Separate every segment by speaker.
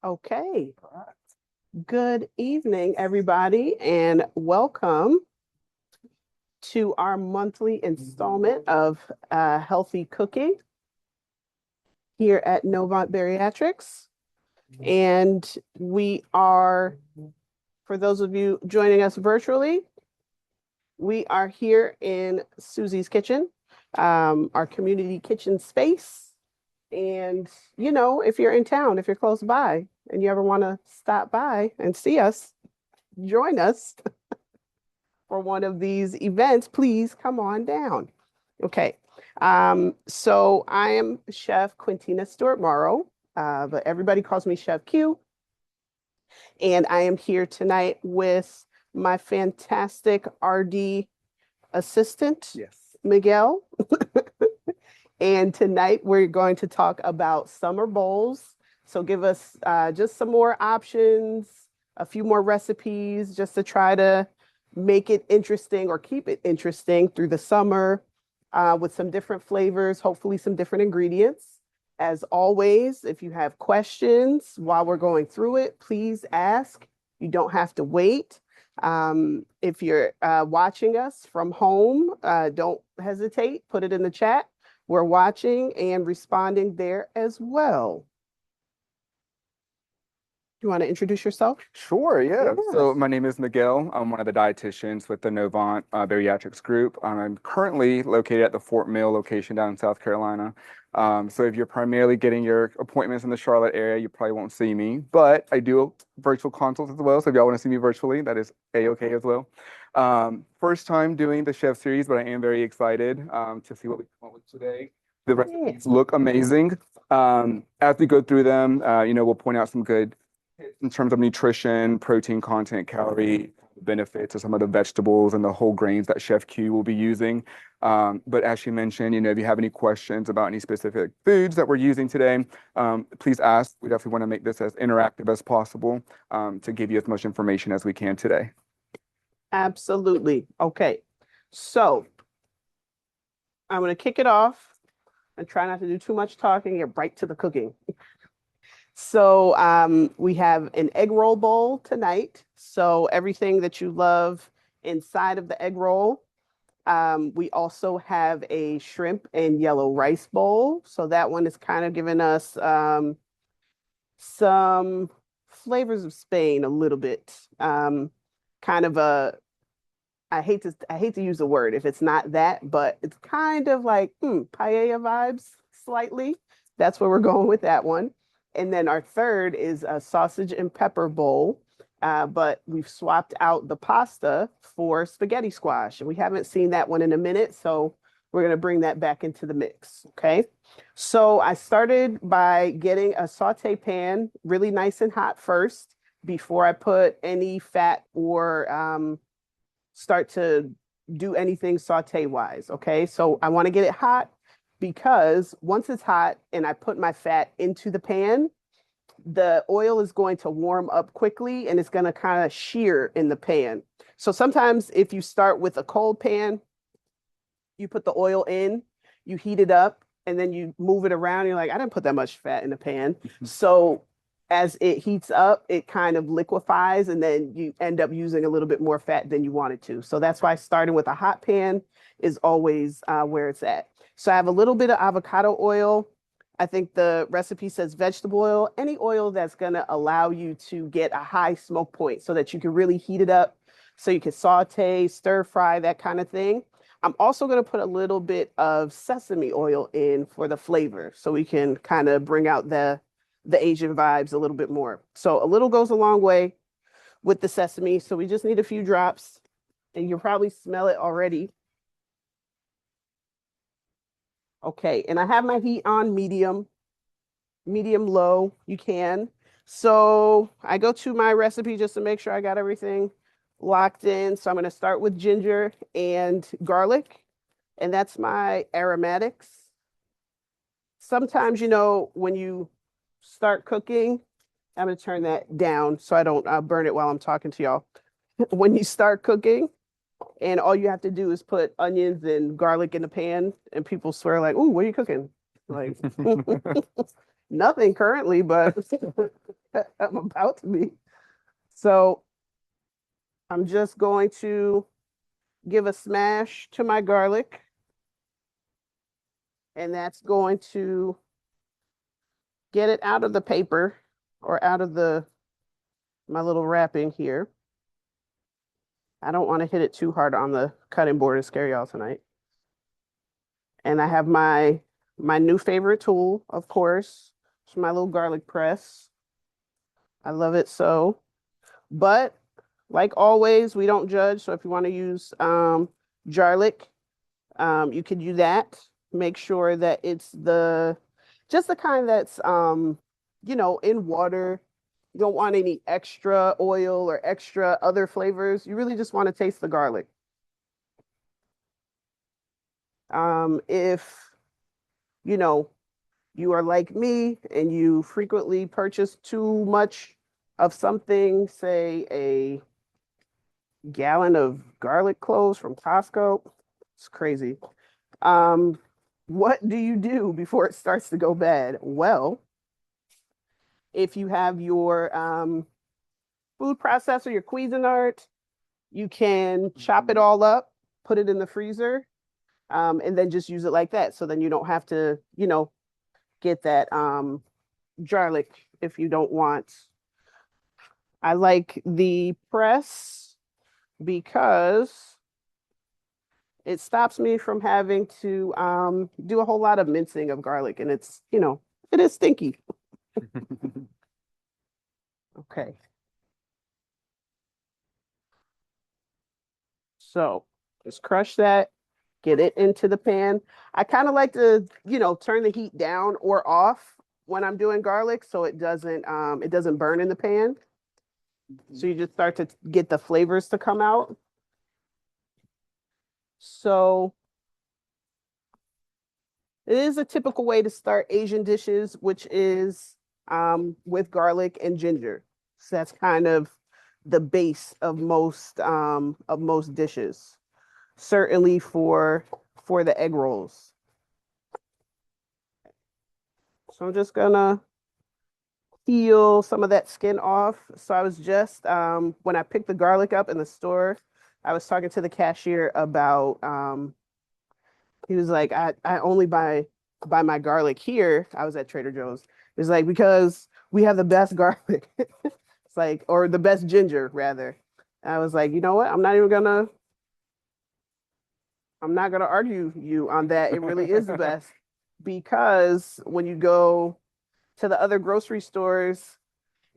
Speaker 1: Okay. Good evening, everybody, and welcome to our monthly installment of Healthy Cooking here at Novant Bariatrics. And we are, for those of you joining us virtually, we are here in Susie's Kitchen, our community kitchen space. And, if you're in town, if you're close by and you ever want to stop by and see us, join us for one of these events, please come on down. Okay. So I am Chef Quintina Stewart Morrow, but everybody calls me Chef Q. And I am here tonight with my fantastic RD assistant,
Speaker 2: Yes.
Speaker 1: Miguel. And tonight we're going to talk about summer bowls. So give us just some more options, a few more recipes, just to try to make it interesting or keep it interesting through the summer with some different flavors, hopefully some different ingredients. As always, if you have questions while we're going through it, please ask. You don't have to wait. If you're watching us from home, don't hesitate, put it in the chat. We're watching and responding there as well. You want to introduce yourself?
Speaker 2: Sure, yeah.
Speaker 1: Yeah.
Speaker 2: So my name is Miguel. I'm one of the dietitians with the Novant Bariatrics Group. I'm currently located at the Fort Mill location down in South Carolina. So if you're primarily getting your appointments in the Charlotte area, you probably won't see me, but I do virtual consults as well. So if y'all want to see me virtually, that is A-okay as well. First time doing the chef series, but I am very excited to see what we come up with today. The recipes look amazing. As we go through them, we'll point out some good in terms of nutrition, protein content, calorie benefits of some of the vegetables and the whole grains that Chef Q will be using. But as she mentioned, if you have any questions about any specific foods that we're using today, please ask. We definitely want to make this as interactive as possible to give you as much information as we can today.
Speaker 1: Absolutely. Okay. So I'm going to kick it off and try not to do too much talking, get right to the cooking. So we have an egg roll bowl tonight. So everything that you love inside of the egg roll. We also have a shrimp and yellow rice bowl. So that one is kind of giving us some flavors of Spain a little bit. Kind of a I hate to use the word if it's not that, but it's kind of like paella vibes slightly. That's where we're going with that one. And then our third is a sausage and pepper bowl, but we've swapped out the pasta for spaghetti squash, and we haven't seen that one in a minute, so we're going to bring that back into the mix. Okay. So I started by getting a saute pan really nice and hot first before I put any fat or start to do anything saute wise. Okay. So I want to get it hot because once it's hot and I put my fat into the pan, the oil is going to warm up quickly and it's going to kind of shear in the pan. So sometimes if you start with a cold pan, you put the oil in, you heat it up, and then you move it around. You're like, I didn't put that much fat in the pan. So as it heats up, it kind of liquefies, and then you end up using a little bit more fat than you wanted to. So that's why starting with a hot pan is always where it's at. So I have a little bit of avocado oil. I think the recipe says vegetable oil, any oil that's going to allow you to get a high smoke point so that you can really heat it up so you can saute, stir fry, that kind of thing. I'm also going to put a little bit of sesame oil in for the flavor so we can kind of bring out the Asian vibes a little bit more. So a little goes a long way with the sesame. So we just need a few drops and you'll probably smell it already. Okay, and I have my heat on medium low, you can. So I go to my recipe just to make sure I got everything locked in. So I'm going to start with ginger and garlic, and that's my aromatics. Sometimes, when you start cooking, I'm going to turn that down so I don't burn it while I'm talking to y'all. When you start cooking, and all you have to do is put onions and garlic in the pan, and people swear like, "Ooh, what are you cooking?" Like, Nothing currently, but I'm about to be. So I'm just going to give a smash to my garlic. And that's going to get it out of the paper or out of my little wrapping here. I don't want to hit it too hard on the cutting board and scare y'all tonight. And I have my new favorite tool, of course. It's my little garlic press. I love it so. But like always, we don't judge. So if you want to use garlic, you can do that. Make sure that it's just the kind that's in water. You don't want any extra oil or extra other flavors. You really just want to taste the garlic. If you know you are like me and you frequently purchase too much of something, say a gallon of garlic cloves from Costco, it's crazy. What do you do before it starts to go bad? Well, if you have your food processor, your Cuisinart, you can chop it all up, put it in the freezer, and then just use it like that. So then you don't have to, get that garlic if you don't want. I like the press because it stops me from having to do a whole lot of mincing of garlic, and it is stinky. Okay. So just crush that, get it into the pan. I kind of like to, turn the heat down or off when I'm doing garlic so it doesn't burn in the pan. So you just start to get the flavors to come out. So it is a typical way to start Asian dishes, which is with garlic and ginger. So that's kind of the base of most dishes. Certainly for the egg rolls. So I'm just gonna peel some of that skin off. So I was just when I picked the garlic up in the store, I was talking to the cashier about he was like, I only buy my garlic here. I was at Trader Joe's. It's like because we have the best garlic. It's like, or the best ginger rather. I was like, you know what? I'm not gonna argue you on that. It really is the best because when you go to the other grocery stores,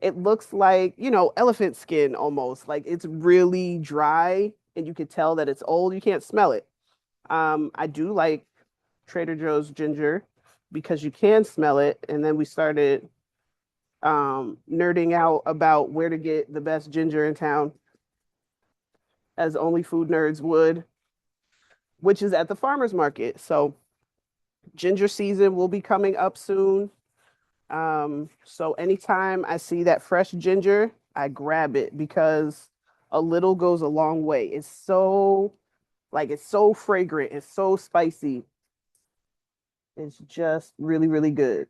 Speaker 1: it looks like, elephant skin almost. Like it's really dry and you can tell that it's old. You can't smell it. I do like Trader Joe's ginger because you can smell it. And then we started nerding out about where to get the best ginger in town, as only food nerds would, which is at the farmer's market. So ginger season will be coming up soon. So anytime I see that fresh ginger, I grab it because a little goes a long way. It's so fragrant, it's so spicy. It's just really, really good.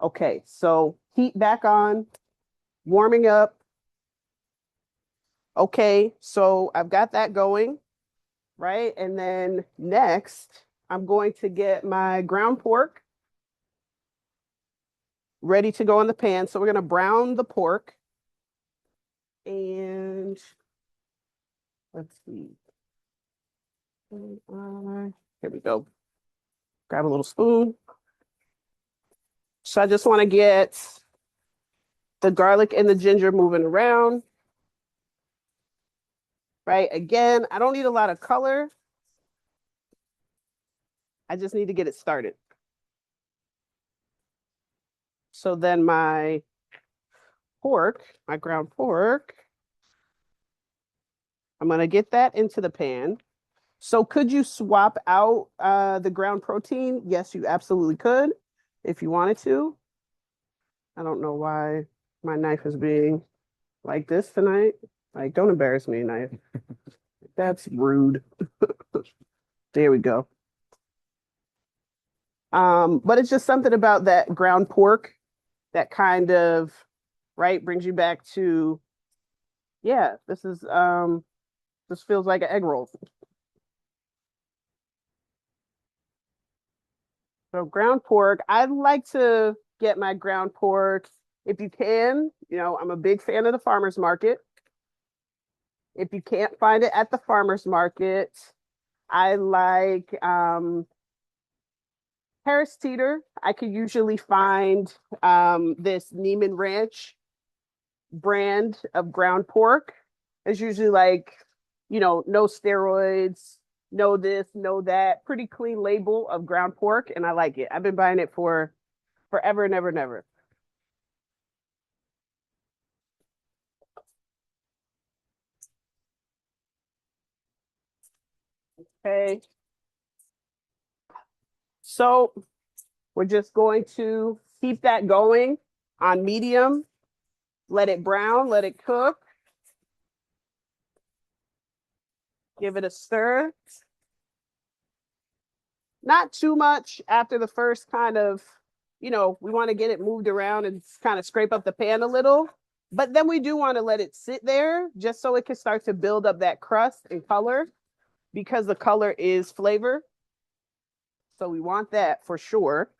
Speaker 1: Okay, so heat back on, warming up. Okay, so I've got that going, right? And then next, I'm going to get my ground pork ready to go in the pan. So we're going to brown the pork. And let's see. Here we go. Grab a little spoon. So I just want to get the garlic and the ginger moving around. Right? Again, I don't need a lot of color. I just need to get it started. So then my ground pork, I'm going to get that into the pan. So could you swap out the ground protein? Yes, you absolutely could if you wanted to. I don't know why my knife is being like this tonight. Like, don't embarrass me, knife. That's rude. There we go. But it's just something about that ground pork that kind of, right, brings you back to, yeah, this feels like an egg roll. So ground pork, I'd like to get my ground pork if you can. I'm a big fan of the farmer's market. If you can't find it at the farmer's market, I like Harris Teeter. I could usually find this Neiman Ranch brand of ground pork. It's usually like, no steroids, no this, no that, pretty clean label of ground pork, and I like it. I've been buying it for forever and ever and ever. Okay. So we're just going to keep that going on medium, let it brown, let it cook, give it a stir. Not too much after the first kind of, we want to get it moved around and kind of scrape up the pan a little. But then we do want to let it sit there just so it can start to build up that crust and color because the color is flavor. So we want that for sure.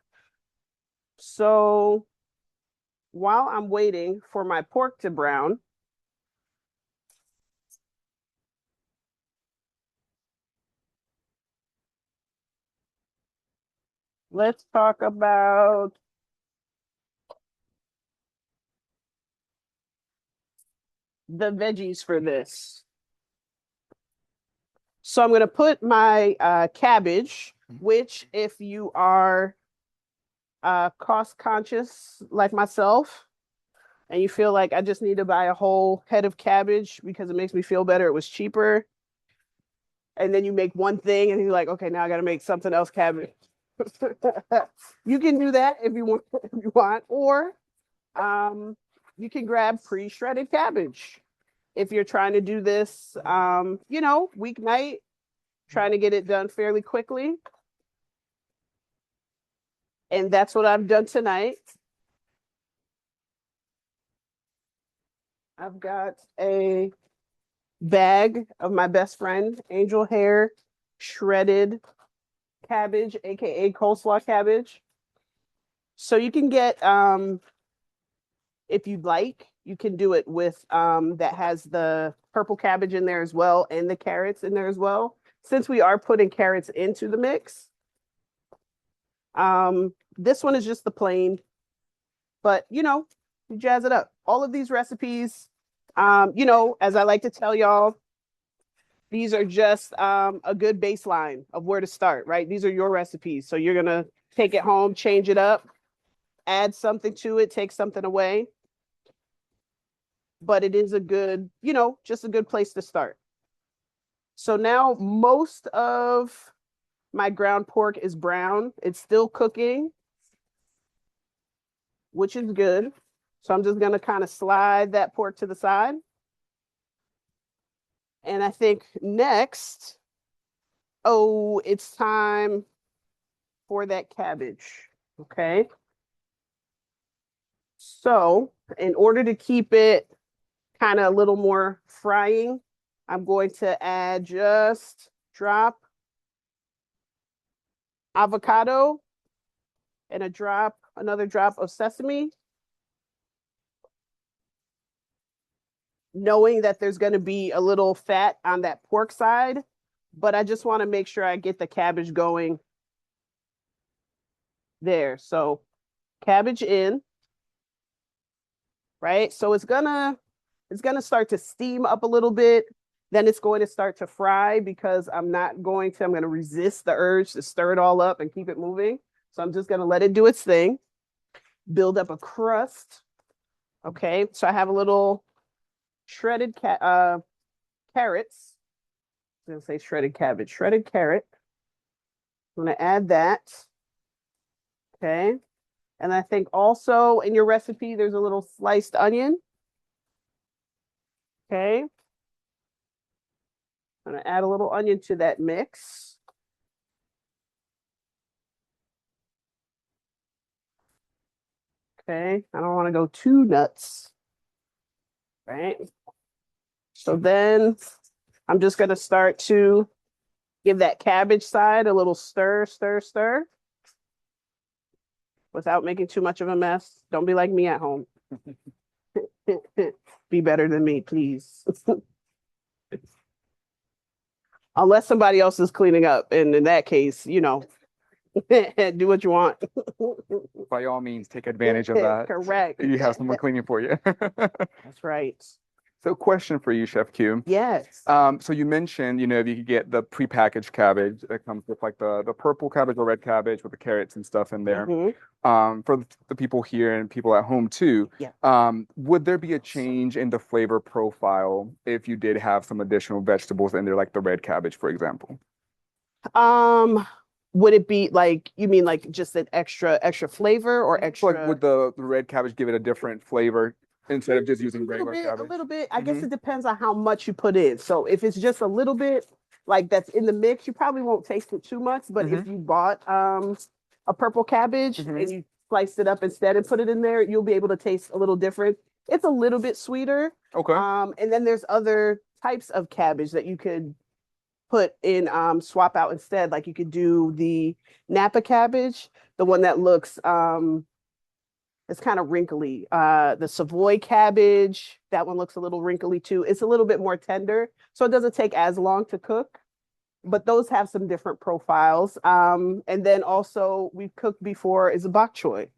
Speaker 1: So while I'm waiting for my pork to brown, let's talk about the veggies for this. So I'm going to put my cabbage, which if you are cost conscious like myself, and you feel like I just need to buy a whole head of cabbage because it makes me feel better, it was cheaper. And then you make one thing and you're like, okay, now I got to make something else cabbage. You can do that if you want, or you can grab pre-shredded cabbage if you're trying to do this, weeknight, trying to get it done fairly quickly. And that's what I've done tonight. I've got a bag of my best friend, Angel Hair shredded cabbage, aka coleslaw cabbage. So you can get, if you'd like, you can do it with that has the purple cabbage in there as well and the carrots in there as well. Since we are putting carrots into the mix, this one is just the plain, but you jazz it up. All of these recipes, as I like to tell y'all, these are just a good baseline of where to start, right? These are your recipes. So you're gonna take it home, change it up, add something to it, take something away. But it is a good, just a good place to start. So now most of my ground pork is brown. It's still cooking, which is good. So I'm just going to kind of slide that pork to the side. And I think next, it's time for that cabbage. Okay. So in order to keep it kind of a little more frying, I'm going to add just drop avocado and another drop of sesame, knowing that there's going to be a little fat on that pork side, but I just want to make sure I get the cabbage going there. So cabbage in, right? So it's gonna start to steam up a little bit. Then it's going to start to fry because I'm going to resist the urge to stir it all up and keep it moving. So I'm just going to let it do its thing, build up a crust. Okay. So I have a little shredded carrots. I'm going to say shredded cabbage, shredded carrot. I'm going to add that. Okay. And I think also in your recipe, there's a little sliced onion. Okay. I'm going to add a little onion to that mix. Okay, I don't want to go too nuts. Right. So then I'm just gonna start to give that cabbage side a little stir, stir, stir without making too much of a mess. Don't be like me at home. Be better than me, please. Unless somebody else is cleaning up. And in that case, do what you want.
Speaker 2: By all means, take advantage of that.
Speaker 1: Correct.
Speaker 2: You have someone cleaning for you.
Speaker 1: That's right.
Speaker 2: So question for you, Chef Q.
Speaker 1: Yes.
Speaker 2: So you mentioned, if you could get the prepackaged cabbage that comes with like the purple cabbage or red cabbage with the carrots and stuff in there.
Speaker 1: Mhm.
Speaker 2: For the people here and people at home too,
Speaker 1: Yeah.
Speaker 2: would there be a change in the flavor profile if you did have some additional vegetables in there, like the red cabbage, for example?
Speaker 1: Would it be like you mean like just an extra flavor or
Speaker 2: Like,
Speaker 1: extra?
Speaker 2: would the red cabbage give it a different flavor instead of just using
Speaker 1: A little
Speaker 2: regular
Speaker 1: bit, a
Speaker 2: cabbage?
Speaker 1: little bit. I guess
Speaker 2: Mhm.
Speaker 1: it depends on how much you put in. So if it's just a little bit, like that's in the mix, you probably won't taste it too much. But if you bought a purple cabbage
Speaker 2: Mhm.
Speaker 1: and you sliced it up instead and put it in there, you'll be able to taste a little different. It's a little bit sweeter.
Speaker 2: Okay.
Speaker 1: And then there's other types of cabbage that you could put in swap out instead. Like you could do the Napa cabbage, the one that looks it's kind of wrinkly. The Savoy cabbage, that one looks a little wrinkly too. It's a little bit more tender, so it doesn't take as long to cook. But those have some different profiles. And then also we've cooked before is a bok choy,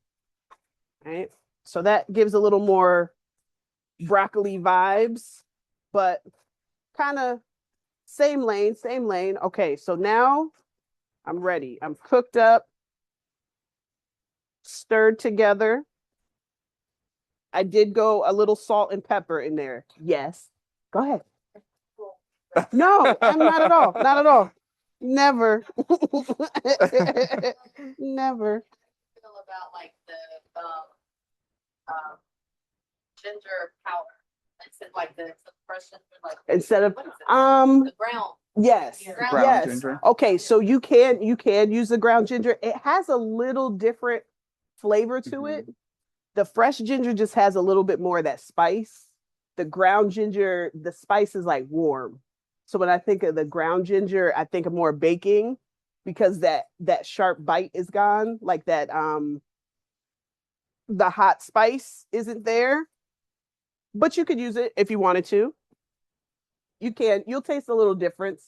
Speaker 1: right? So that gives a little more broccoli vibes, but kind of same lane, same lane. Okay, so now I'm ready. I'm cooked up, stirred together. I did go a little salt and pepper in there. Yes. Go ahead. No, I'm not at all. Not at all. Never. Never.
Speaker 3: Feel about like the ginger powder instead of like the fresh ginger, like
Speaker 1: Instead of
Speaker 3: what is it?
Speaker 1: um
Speaker 3: The brown.
Speaker 1: yes.
Speaker 3: Ground
Speaker 2: Ground
Speaker 1: Yes.
Speaker 2: ginger.
Speaker 1: Okay, so you can use the ground ginger. It has a little different flavor to it. The fresh ginger just has a little bit more of that spice. The ground ginger, the spice is like warm. So when I think of the ground ginger, I think of more baking because that sharp bite is gone, like that the hot spice isn't there. But you could use it if you wanted to. You can. You'll taste a little difference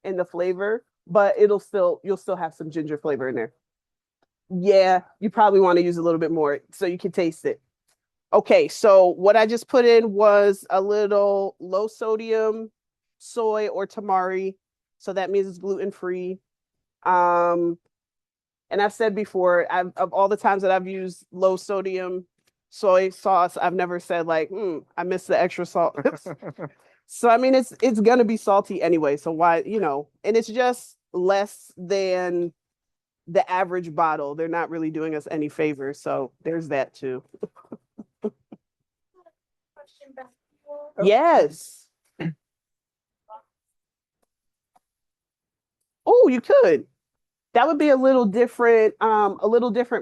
Speaker 1: in the flavor, but you'll still have some ginger flavor in there. Yeah, you probably want to use a little bit more so you can taste it. Okay, so what I just put in was a little low sodium soy or tamari. So that means it's gluten free. Um, and I've said before, of all the times that I've used low sodium soy sauce, I've never said like, I miss the extra salt. So I mean, it's gonna be salty anyway. So why, and it's just less than the average bottle. They're not really doing us any favors. So there's that too.
Speaker 3: Question back.
Speaker 1: Yes. Oh, you could. That would be a little different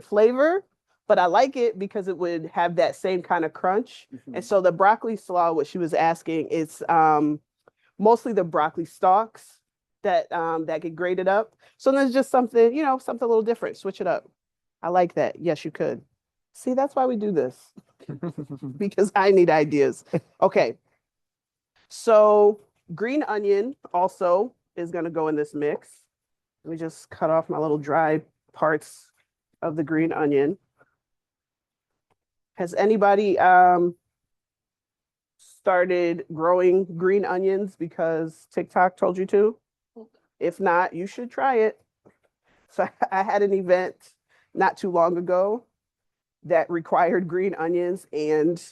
Speaker 1: flavor, but I like it because it would have that same kind of crunch. And so the broccoli slaw, what she was asking, is mostly the broccoli stalks that get grated up. So there's just something, something a little different. Switch it up. I like that. Yes, you could. See, that's why we do this because I need ideas. Okay. So green onion also is going to go in this mix. Let me just cut off my little dry parts of the green onion. Has anybody started growing green onions because TikTok told you to? If not, you should try it. So I had an event not too long ago that required green onions, and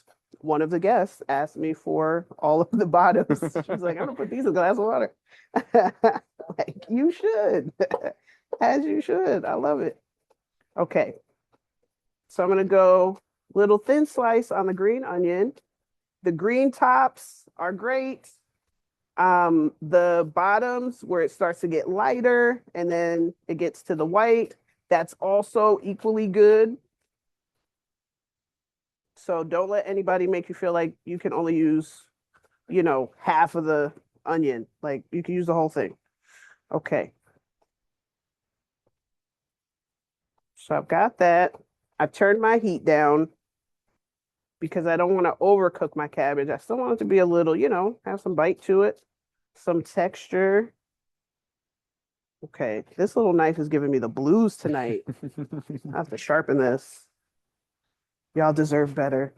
Speaker 1: one of the guests asked me for all of the bottoms. She was like, I'm gonna put these in a glass of water. Like, you should, as you should. I love it. Okay. So I'm gonna go little thin slice on the green onion. The green tops are great. The bottoms where it starts to get lighter and then it gets to the white, that's also equally good. So don't let anybody make you feel like you can only use, half of the onion. Like you can use the whole thing. Okay. So I've got that. I've turned my heat down because I don't want to overcook my cabbage. I still want it to be a little, have some bite to it, some texture. Okay, this little knife is giving me the blues tonight. I have to sharpen this. Y'all deserve better.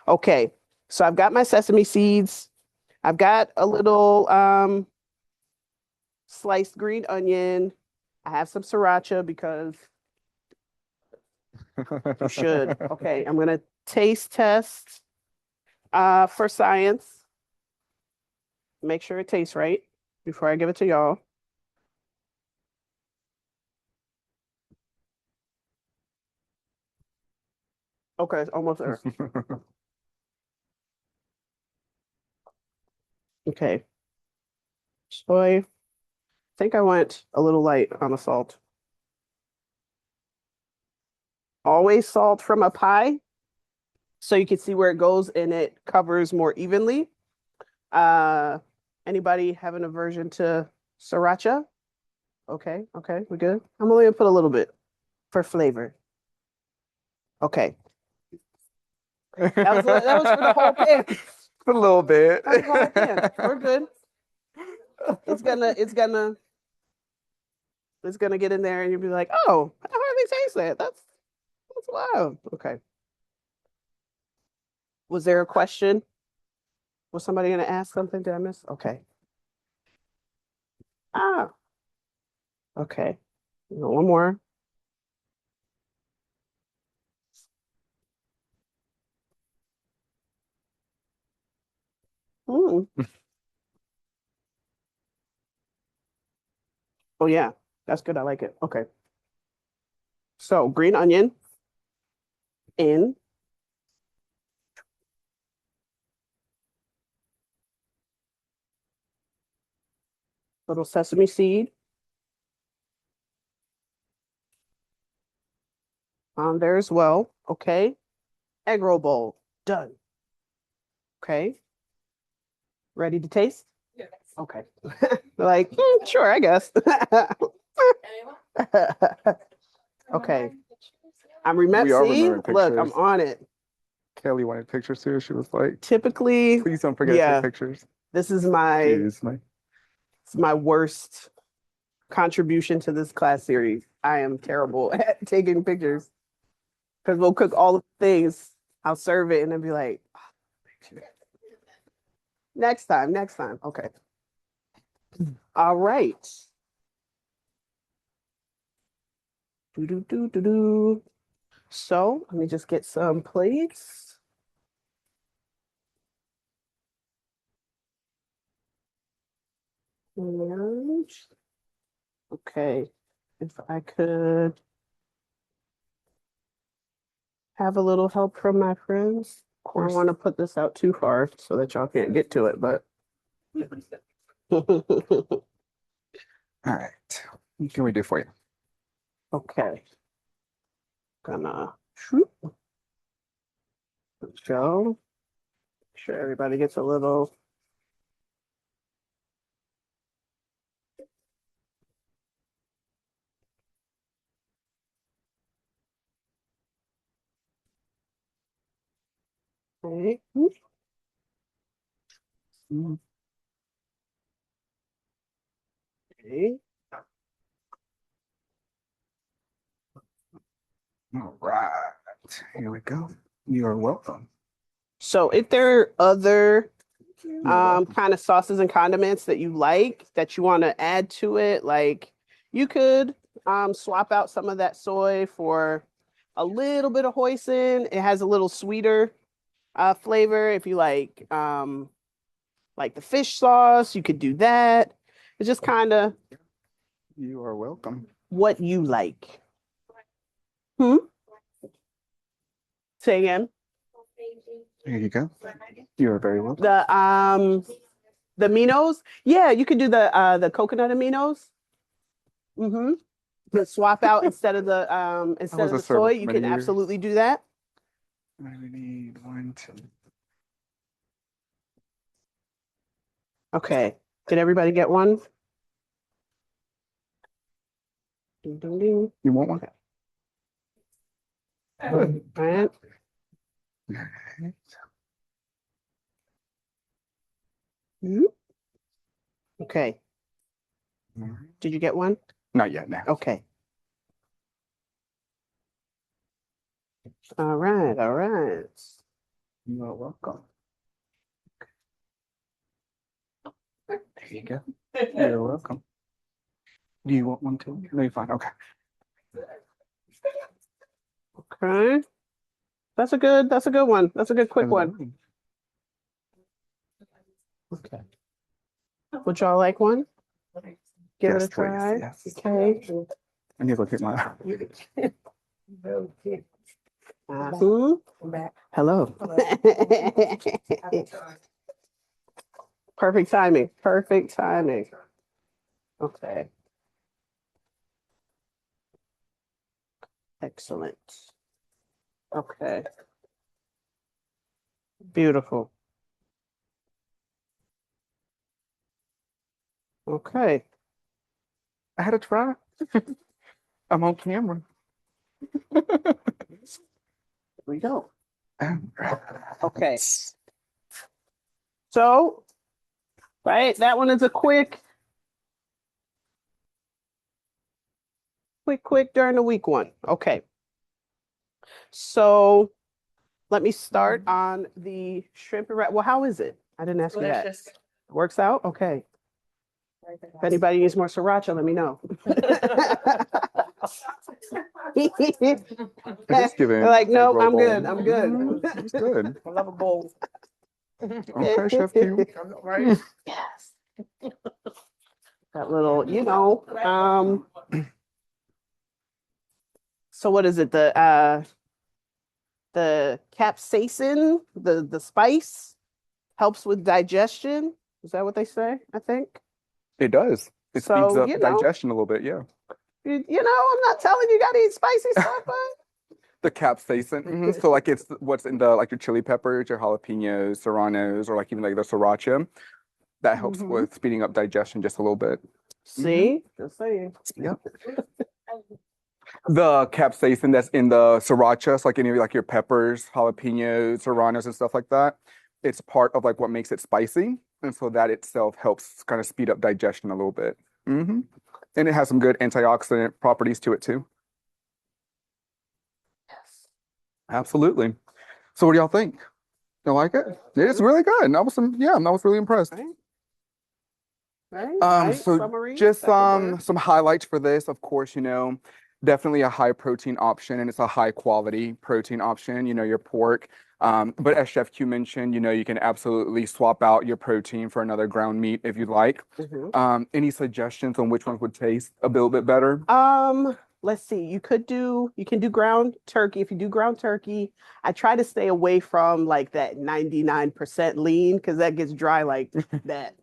Speaker 1: Okay, so I've got my sesame seeds. I've got a little sliced green onion. I have some sriracha because you should. Okay, I'm gonna taste test for science. Make sure it tastes right before I give it to y'all. Okay, it's almost there. Okay. Soy. I think I went a little light on the salt. Always salt from a pie so you can see where it goes and it covers more evenly. Anybody have an aversion to sriracha? Okay, we're good. I'm only gonna put a little bit for flavor. Okay. That was for the whole pan.
Speaker 2: A little bit.
Speaker 1: That was the whole pan. We're good. It's gonna get in there and you'll be like, oh, I hardly taste that. That's wild. Okay. Was there a question? Was somebody gonna ask something? Did I miss? Okay. Ah, okay. One more. Mm. Oh yeah, that's good. I like it. Okay. So green onion in. Little sesame seed on there as well. Okay. Egg roll bowl. Done. Okay. Ready to taste?
Speaker 3: Yes.
Speaker 1: Okay. Like, sure, I guess. Okay. I'm
Speaker 2: We are
Speaker 1: remembering.
Speaker 2: remembering
Speaker 1: Look, I'm
Speaker 2: pictures.
Speaker 1: on it.
Speaker 2: Kelly wanted pictures too. She was like,
Speaker 1: Typically,
Speaker 2: please don't forget to
Speaker 1: yeah,
Speaker 2: take pictures.
Speaker 1: this is my
Speaker 2: Excuse me.
Speaker 1: it's my worst contribution to this class series. I am terrible at taking pictures because we'll cook all the things. I'll serve it and then be like, "Oh, picture." Next time. Okay. All right. Do do do do do. So let me just get some plates. And okay, if I could have a little help from my friends.
Speaker 2: Of
Speaker 1: I don't
Speaker 2: course.
Speaker 1: want to put this out too far so that y'all can't get to it, but
Speaker 2: All right. What can we do for you?
Speaker 1: okay. Gonna shoot. Let's go. Make sure everybody gets a little. Okay. Okay.
Speaker 2: All right. Here we go. You are welcome.
Speaker 1: So if there are other
Speaker 2: You're welcome.
Speaker 1: kind of sauces and condiments that you like that you want to add to it, like you could swap out some of that soy for a little bit of hoisin. It has a little sweeter flavor. If you like the fish sauce, you could do that. It's just kind of
Speaker 2: You are welcome.
Speaker 1: what you like. Hmm? Say again.
Speaker 2: Here you go. You are very welcome.
Speaker 1: The aminos. Yeah, you could do the coconut aminos. Mm-hmm. Swap out instead of the
Speaker 2: was a server
Speaker 1: soy.
Speaker 2: for
Speaker 1: You
Speaker 2: many
Speaker 1: can
Speaker 2: years.
Speaker 1: absolutely do that.
Speaker 2: We need 1, 2.
Speaker 1: Okay. Did everybody get one? Ding, ding, ding.
Speaker 2: You want one?
Speaker 1: All right. Mhm. Okay. Did you get one?
Speaker 2: Not yet, no.
Speaker 1: Okay. All right. All right.
Speaker 2: You are welcome. There you go. You're welcome. Do you want one too? No, you're fine. Okay.
Speaker 1: Okay. That's a good one. That's a good quick one. Okay. Would y'all like one? Give it
Speaker 2: Yes,
Speaker 1: a try.
Speaker 2: please. Yes.
Speaker 1: Okay.
Speaker 2: I need to look at my.
Speaker 1: Hello. Perfect timing. Perfect timing. Okay. Excellent. Okay. Beautiful. Okay.
Speaker 2: I had to try. I'm on camera.
Speaker 1: Here we go. Okay. So, right, that one is a quick during the week one. Okay. So let me start on the shrimp and wrap. Well, how is it? I didn't ask you that. Works out? Okay. If anybody needs more sriracha, let me know.
Speaker 2: Just giving.
Speaker 1: They're like, no,
Speaker 2: Roll
Speaker 1: I'm
Speaker 2: bowl.
Speaker 1: good. I'm good.
Speaker 2: It's good.
Speaker 4: I love a bowl.
Speaker 2: Okay, Chef Q.
Speaker 4: Right?
Speaker 1: Yes. That little, so what is it? The capsaicin, the spice helps with digestion. Is that what they say? I think.
Speaker 2: It does. It speeds
Speaker 1: So,
Speaker 2: up digestion a little bit. Yeah.
Speaker 1: I'm not telling you gotta eat spicy stuff, but
Speaker 2: The capsaicin. So like it's what's in the like your chili peppers, your jalapenos, serranos, or like even like the sriracha. That helps with speeding up digestion just a little bit.
Speaker 1: see, just saying.
Speaker 2: Yep. The capsaicin that's in the sriracha, so like any of like your peppers, jalapenos, serranos, and stuff like that. It's part of like what makes it spicy, and so that itself helps kind of speed up digestion a little bit. And it has some good antioxidant properties to it too.
Speaker 1: Yes.
Speaker 2: Absolutely. So what do y'all think? You like it? It's really good. I was really impressed.
Speaker 1: Right.
Speaker 2: So
Speaker 1: Summary,
Speaker 2: just
Speaker 1: second word.
Speaker 2: some highlights for this, of course, definitely a high protein option and it's a high quality protein option, your pork. But as Chef Q mentioned, you can absolutely swap out your protein for another ground meat if you'd like. Any suggestions on which ones would taste a little bit better?
Speaker 1: Let's see. You can do ground turkey. If you do ground turkey, I try to stay away from like that 99% lean because that gets dry like that.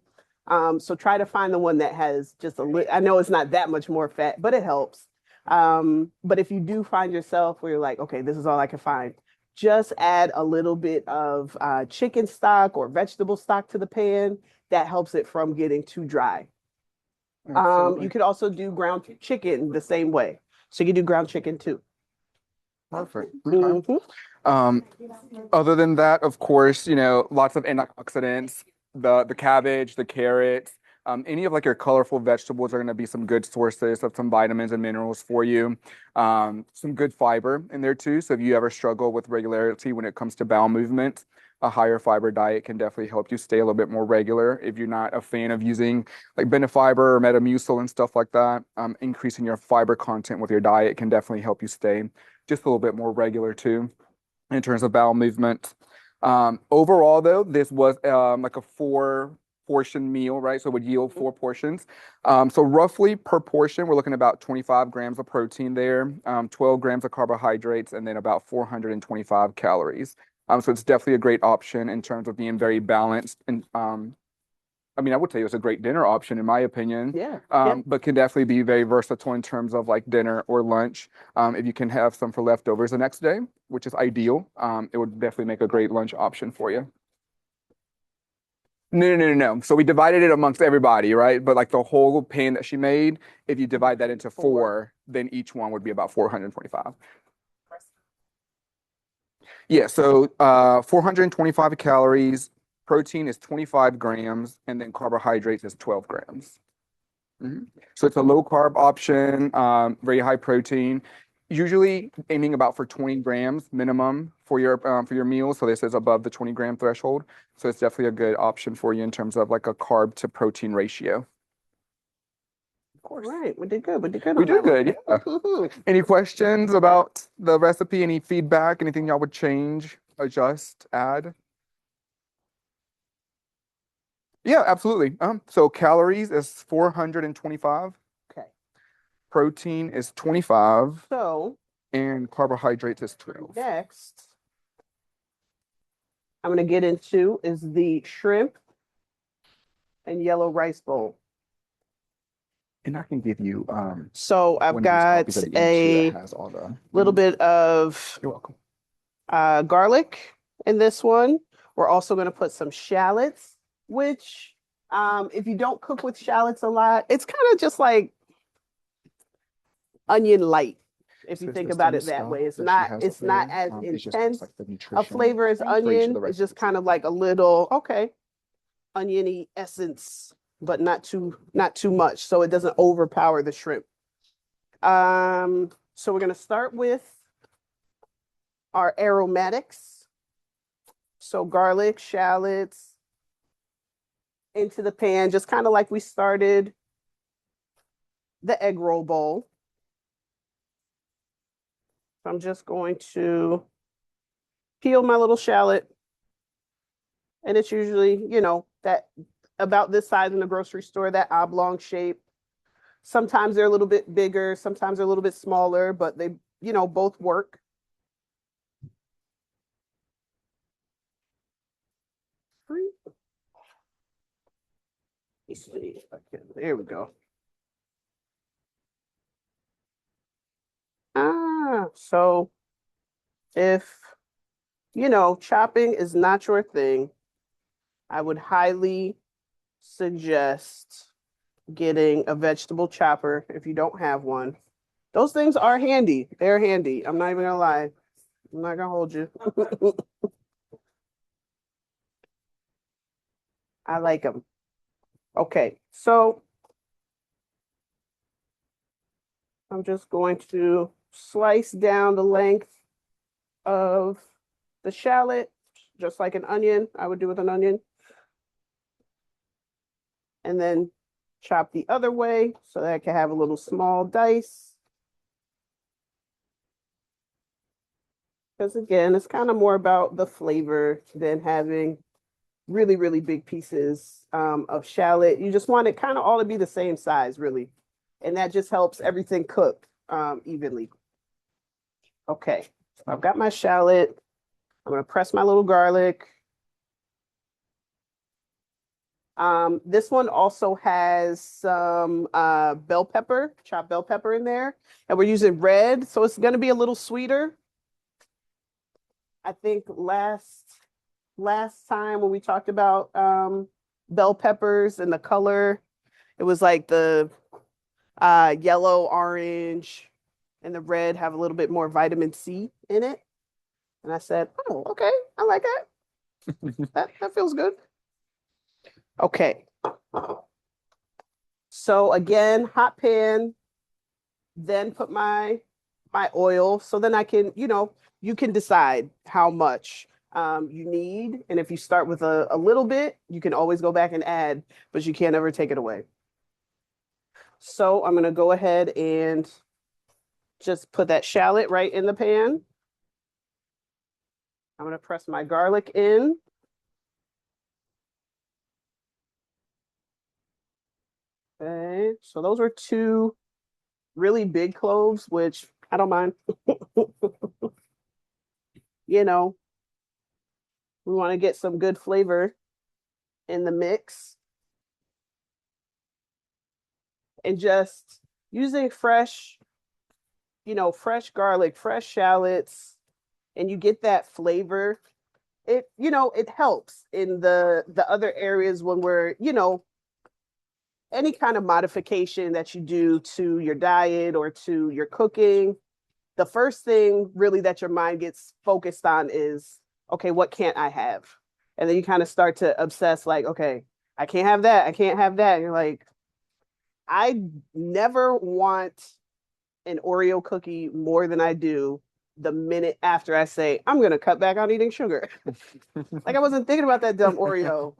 Speaker 1: So try to find the one that has just a little, I know it's not that much more fat, but it helps. But if you do find yourself where you're like, okay, this is all I can find, just add a little bit of chicken stock or vegetable stock to the pan. That helps it from getting too dry. You could also do ground chicken the same way. So you can do ground chicken too.
Speaker 2: Perfect. Other than that, of course, lots of antioxidants, the cabbage, the carrots, any of like your colorful vegetables are going to be some good sources of some vitamins and minerals for you. Some good fiber in there too. So if you ever struggle with regularity when it comes to bowel movement, a higher fiber diet can definitely help you stay a little bit more regular. If you're not a fan of using like Benefiber or Metamucil and stuff like that, increasing your fiber content with your diet can definitely help you stay just a little bit more regular too in terms of bowel movement. Overall, though, this was like a 4-portion meal, right? So it would yield 4 portions. So roughly per portion, we're looking at about 25 grams of protein there, 12 grams of carbohydrates, and then about 425 calories. So it's definitely a great option in terms of being very balanced and I mean, I would say it's a great dinner option in my opinion.
Speaker 1: Yeah. Yeah.
Speaker 2: But can definitely be very versatile in terms of like dinner or lunch. If you can have some for leftovers the next day, which is ideal, it would definitely make a great lunch option for you. No. So we divided it amongst everybody, right? But like the whole pan that she made, if you divide that into four, then each one would be about 425. Yeah, so 425 calories, protein is 25 grams, and then carbohydrates is 12 grams. So it's a low carb option, very high protein. Usually aiming about for 20 grams minimum for your meal. So this is above the 20-gram threshold. So it's definitely a good option for you in terms of like a carb to protein ratio. Of course.
Speaker 1: Right. We did good. We did good.
Speaker 2: We
Speaker 1: on
Speaker 2: did
Speaker 1: that one.
Speaker 2: good, yeah. Any questions about the recipe? Any feedback? Anything y'all would change, adjust, add? Yeah, absolutely. So calories is 425,
Speaker 1: Okay.
Speaker 2: protein is 25,
Speaker 1: So
Speaker 2: and carbohydrates is 12.
Speaker 1: next, I'm going to get into is the shrimp and yellow rice bowl.
Speaker 2: And I can give you
Speaker 1: So I've
Speaker 2: one of these
Speaker 1: got
Speaker 2: copies of the
Speaker 1: a
Speaker 2: that has all the
Speaker 1: little bit of
Speaker 2: You're welcome.
Speaker 1: garlic in this one. We're also going to put some shallots, which if you don't cook with shallots a lot, it's kind of just like onion light. If you
Speaker 2: So
Speaker 1: think
Speaker 2: the
Speaker 1: about
Speaker 2: same
Speaker 1: it that
Speaker 2: stuff
Speaker 1: way, it's
Speaker 2: that she
Speaker 1: not
Speaker 2: has
Speaker 1: it's
Speaker 2: up
Speaker 1: not
Speaker 2: there,
Speaker 1: as
Speaker 2: it's just
Speaker 1: intense
Speaker 2: like the
Speaker 1: a
Speaker 2: nutrition
Speaker 1: flavor as
Speaker 2: for each of
Speaker 1: onion.
Speaker 2: the
Speaker 1: It's just
Speaker 2: recipes.
Speaker 1: kind of like a little oniony essence, but not too much, so it doesn't overpower the shrimp. So we're gonna start with our aromatics. So garlic, shallots into the pan, just kind of like we started the egg roll bowl. So I'm just going to peel my little shallot. And it's usually, that about this size in the grocery store, that oblong shape. Sometimes they're a little bit bigger, sometimes they're a little bit smaller, but they, both work. Let's see. There we go. So if, chopping is not your thing, I would highly suggest getting a vegetable chopper if you don't have one. Those things are handy. They're handy. I'm not even gonna lie. I'm not gonna hold you. I like them. Okay, so I'm just going to slice down the length of the shallot, just like an onion, I would do with an onion. And then chop the other way so that I can have a little small dice. Because again, it's kind of more about the flavor than having really, really big pieces of shallot. You just want it kind of all to be the same size, really. And that just helps everything cook evenly. Okay, so I've got my shallot. I'm gonna press my little garlic. This one also has some bell pepper, chopped bell pepper in there. And we're using red, so it's gonna be a little sweeter. I think last time when we talked about bell peppers and the color, it was like the yellow, orange, and the red have a little bit more vitamin C in it. And I said, oh, okay, I like that. that feels good. Okay. So again, hot pan, then put my oil. So then I can, you can decide how much you need. And if you start with a little bit, you can always go back and add, but you can't ever take it away. So I'm gonna go ahead and just put that shallot right in the pan. I'm gonna press my garlic in. Okay, so those are 2 really big cloves, which I don't mind. We want to get some good flavor in the mix. and just using fresh, fresh garlic, fresh shallots, and you get that flavor. It helps in the other areas when we're, any kind of modification that you do to your diet or to your cooking. The first thing really that your mind gets focused on is, okay, what can't I have? And then you kind of start to obsess, like, okay, I can't have that. I can't have that. And you're like, I never want an Oreo cookie more than I do the minute after I say, I'm going to cut back on eating sugar. Like I wasn't thinking about that dumb Oreo.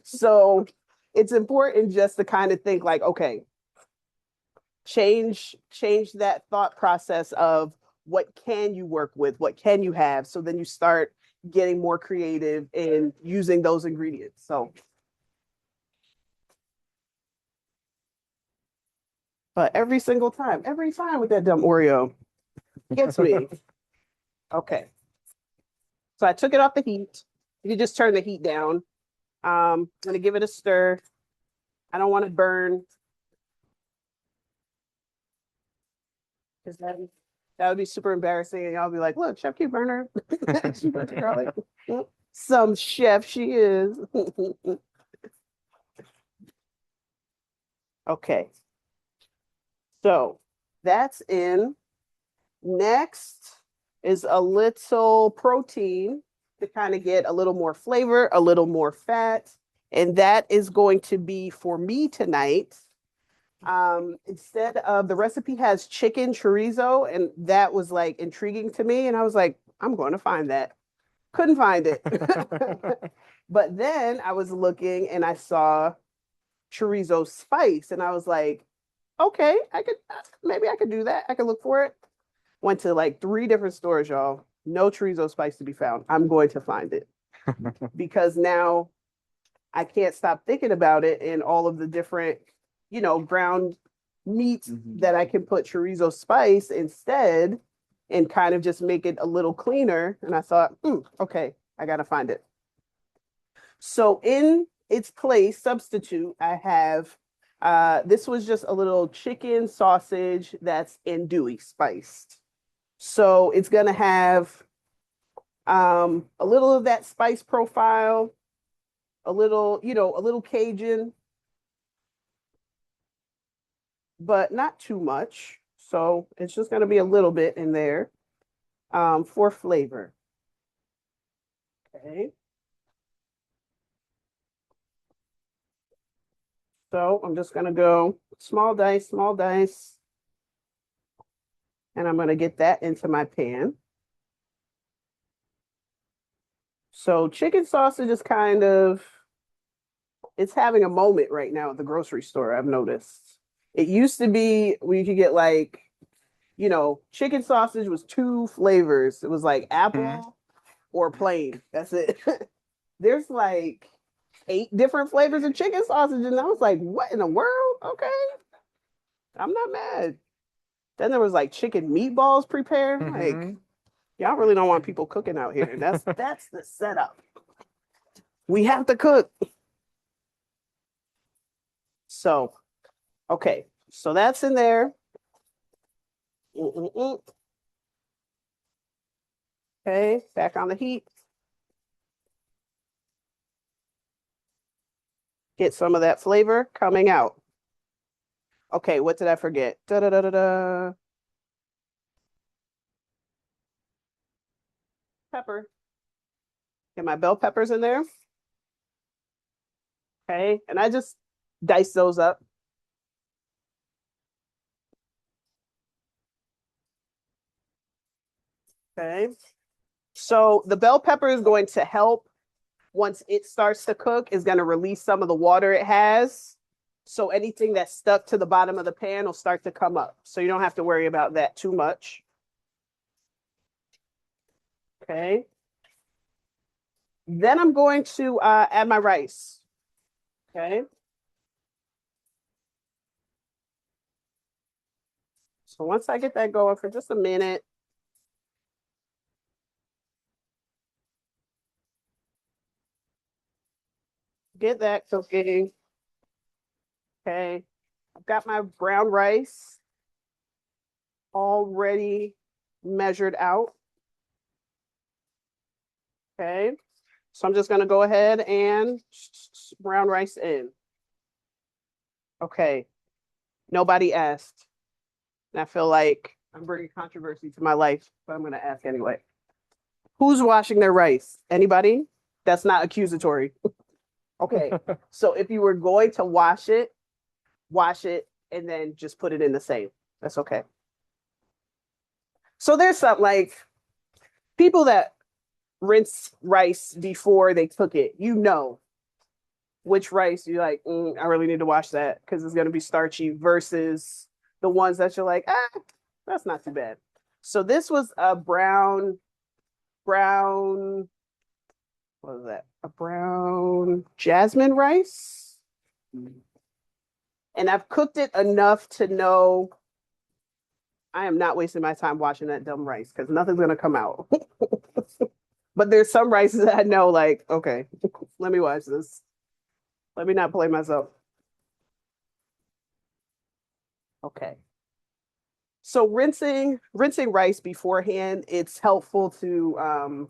Speaker 1: So it's important just to kind of think like, okay, change that thought process of what can you work with, what can you have, so then you start getting more creative in using those ingredients. So but every time with that dumb Oreo gets me. Okay, so I took it off the heat. You just turn the heat down. I'm gonna give it a stir. I don't want to burn, because that would be super embarrassing, and y'all be like, "Look, Chef Key Burner, she burnt the garlic." Some chef she is. Okay, so that's in. Next is a little protein to kind of get a little more flavor, a little more fat, and that is going to be for me tonight. Instead of, the recipe has chicken chorizo, and that was like intriguing to me, and I was like, I'm going to find that. Couldn't find it. But then I was looking and I saw chorizo spice, and I was like, okay, maybe I could do that. I could look for it. Went to like 3 different stores, y'all. No chorizo spice to be found. I'm going to find it because now I can't stop thinking about it in all of the different, ground meats that I can put chorizo spice instead and kind of just make it a little cleaner. And I thought, okay, I got to find it. So in its place, substitute, I have, this was just a little chicken sausage that's andouille spiced. So it's going to have a little of that spice profile, a little Cajun, but not too much. So it's just going to be a little bit in there for flavor. Okay. So I'm just going to go small dice, and I'm going to get that into my pan. So chicken sausage is it's having a moment right now at the grocery store, I've noticed. It used to be where you could get like, chicken sausage was 2 flavors. It was like apple or plain. That's it. There's like 8 different flavors of chicken sausage, and I was like, what in the world? Okay. I'm not mad. Then there was like chicken meatballs prepared. Like, y'all really don't want people cooking out here. That's the setup. We have to cook. So, okay. So that's in there. Okay, back on the heat. Get some of that flavor coming out. Okay, what did I forget? Da da da da da. Pepper. Get my bell peppers in there. Okay, and I just dice those up. Okay. So the bell pepper is going to help once it starts to cook, is going to release some of the water it has. So anything that's stuck to the bottom of the pan will start to come up. So you don't have to worry about that too much. Okay. Then I'm going to add my rice. Okay. So once I get that going for just a minute, get that cooking. Okay. I've got my brown rice already measured out. Okay, so I'm just gonna go ahead and brown rice in. Okay, nobody asked. And I feel like I'm bringing controversy to my life, but I'm gonna ask anyway. Who's washing their rice? Anybody? That's not accusatory. Okay, so if you were going to wash it, and then just put it in the same. That's okay. So there's some like people that rinse rice before they cook it. You know which rice you're like, I really need to wash that because it's going to be starchy versus the ones that you're like, that's not too bad. So this was a brown, what was that? A brown jasmine rice. And I've cooked it enough to know I am not wasting my time washing that dumb rice because nothing's going to come out. But there's some rices that I know, like, okay, let me watch this. Let me not play myself. Okay. So rinsing rice beforehand, it's helpful to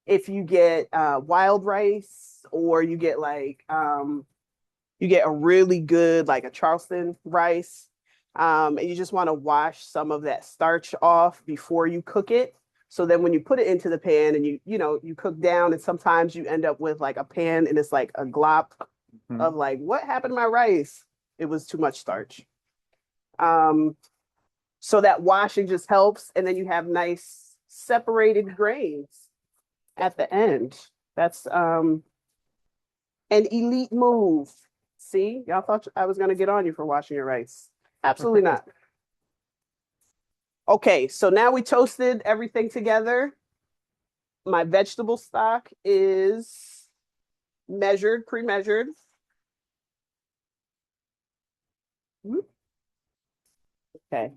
Speaker 1: if you get wild rice or you get like you get a really good like a Charleston rice, and you just want to wash some of that starch off before you cook it. So then when you put it into the pan and you cook down, and sometimes you end up with like a pan and it's like a glop of like, what happened to my rice? It was too much starch. So that washing just helps, and then you have nice separated grains at the end. That's an elite move. See, y'all thought I was gonna get on you for washing your rice. Absolutely not. Okay, so now we toasted everything together. My vegetable stock is measured, pre-measured. Okay.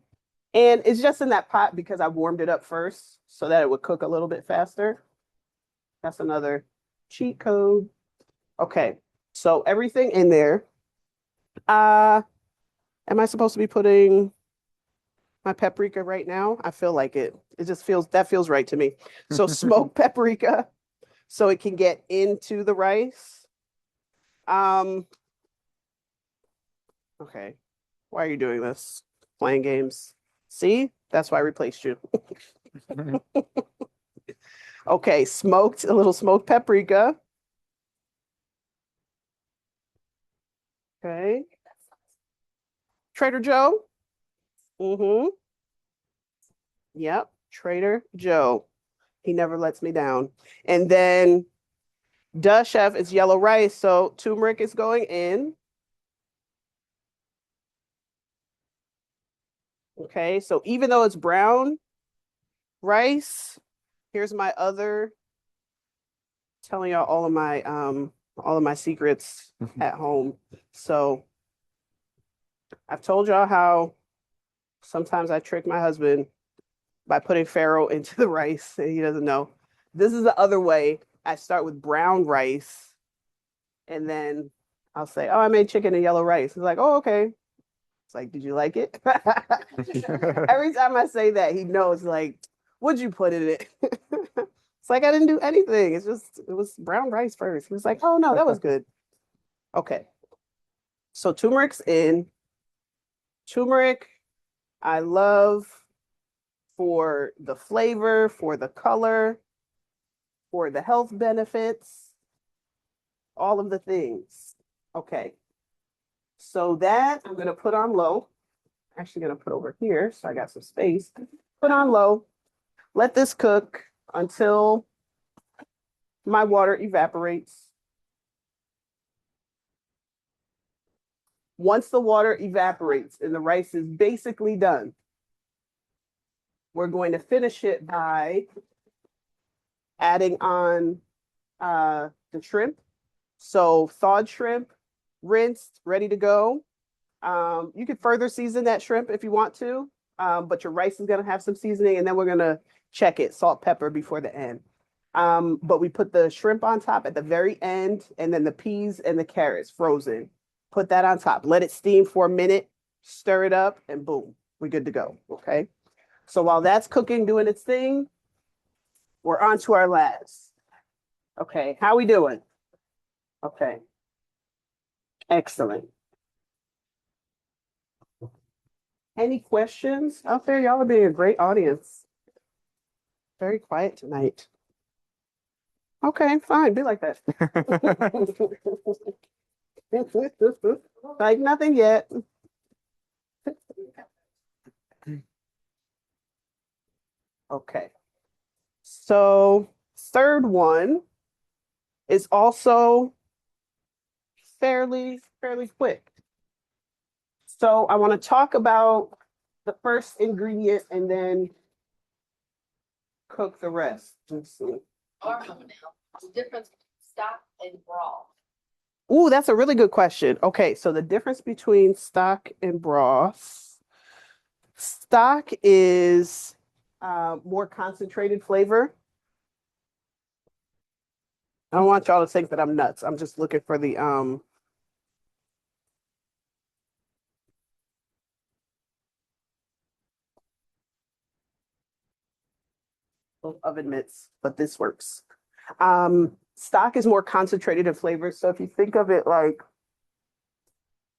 Speaker 1: And it's just in that pot because I warmed it up first so that it would cook a little bit faster. That's another cheat code. Okay, so everything in there. Am I supposed to be putting my paprika right now? I feel like it. It just feels right to me. So smoked paprika so it can get into the rice. Okay. Why are you doing this? Playing games. See? That's why I replaced you. Okay, a little smoked paprika. Okay. Trader Joe. Mm-hmm. Yep, Trader Joe. He never lets me down. And then duh, chef, it's yellow rice, so turmeric is going in. Okay, so even though it's brown rice, here's my other telling y'all all of my secrets at home. So I've told y'all how sometimes I trick my husband by putting farro into the rice and he doesn't know. This is the other way. I start with brown rice and then I'll say, oh, I made chicken and yellow rice. He's like, oh, okay. It's like, did you like it? Every time I say that, he knows, like, what'd you put in it? It's like, I didn't do anything. It was brown rice first. He was like, oh, no, that was good. Okay. So turmeric's in. Turmeric, I love for the flavor, for the color, for the health benefits, all of the things. Okay. So that I'm going to put on low. Actually going to put over here so I got some space. Put on low. Let this cook until my water evaporates. Once the water evaporates and the rice is basically done, we're going to finish it by adding on the shrimp. So thawed shrimp, rinsed, ready to go. You could further season that shrimp if you want to, but your rice is going to have some seasoning, and then we're going to check it, salt, pepper before the end. But we put the shrimp on top at the very end, and then the peas and the carrots frozen. Put that on top. Let it steam for a minute, stir it up, and boom, we're good to go. Okay. So while that's cooking, doing its thing, we're on to our labs. Okay, how we doing? Okay. Excellent. Any questions out there? Y'all are being a great audience. Very quiet tonight. Okay, fine. Be like that. Like nothing yet. Okay. So third one is also fairly quick. So I want to talk about the first ingredient and then cook the rest. Let's see.
Speaker 3: Or no, the difference between stock and broth.
Speaker 1: Ooh, that's a really good question. Okay, so the difference between stock and broth. Stock is more concentrated flavor. I don't want y'all to think that I'm nuts. I'm just looking for the oven mitts, but this works. Stock is more concentrated in flavor. So if you think of it like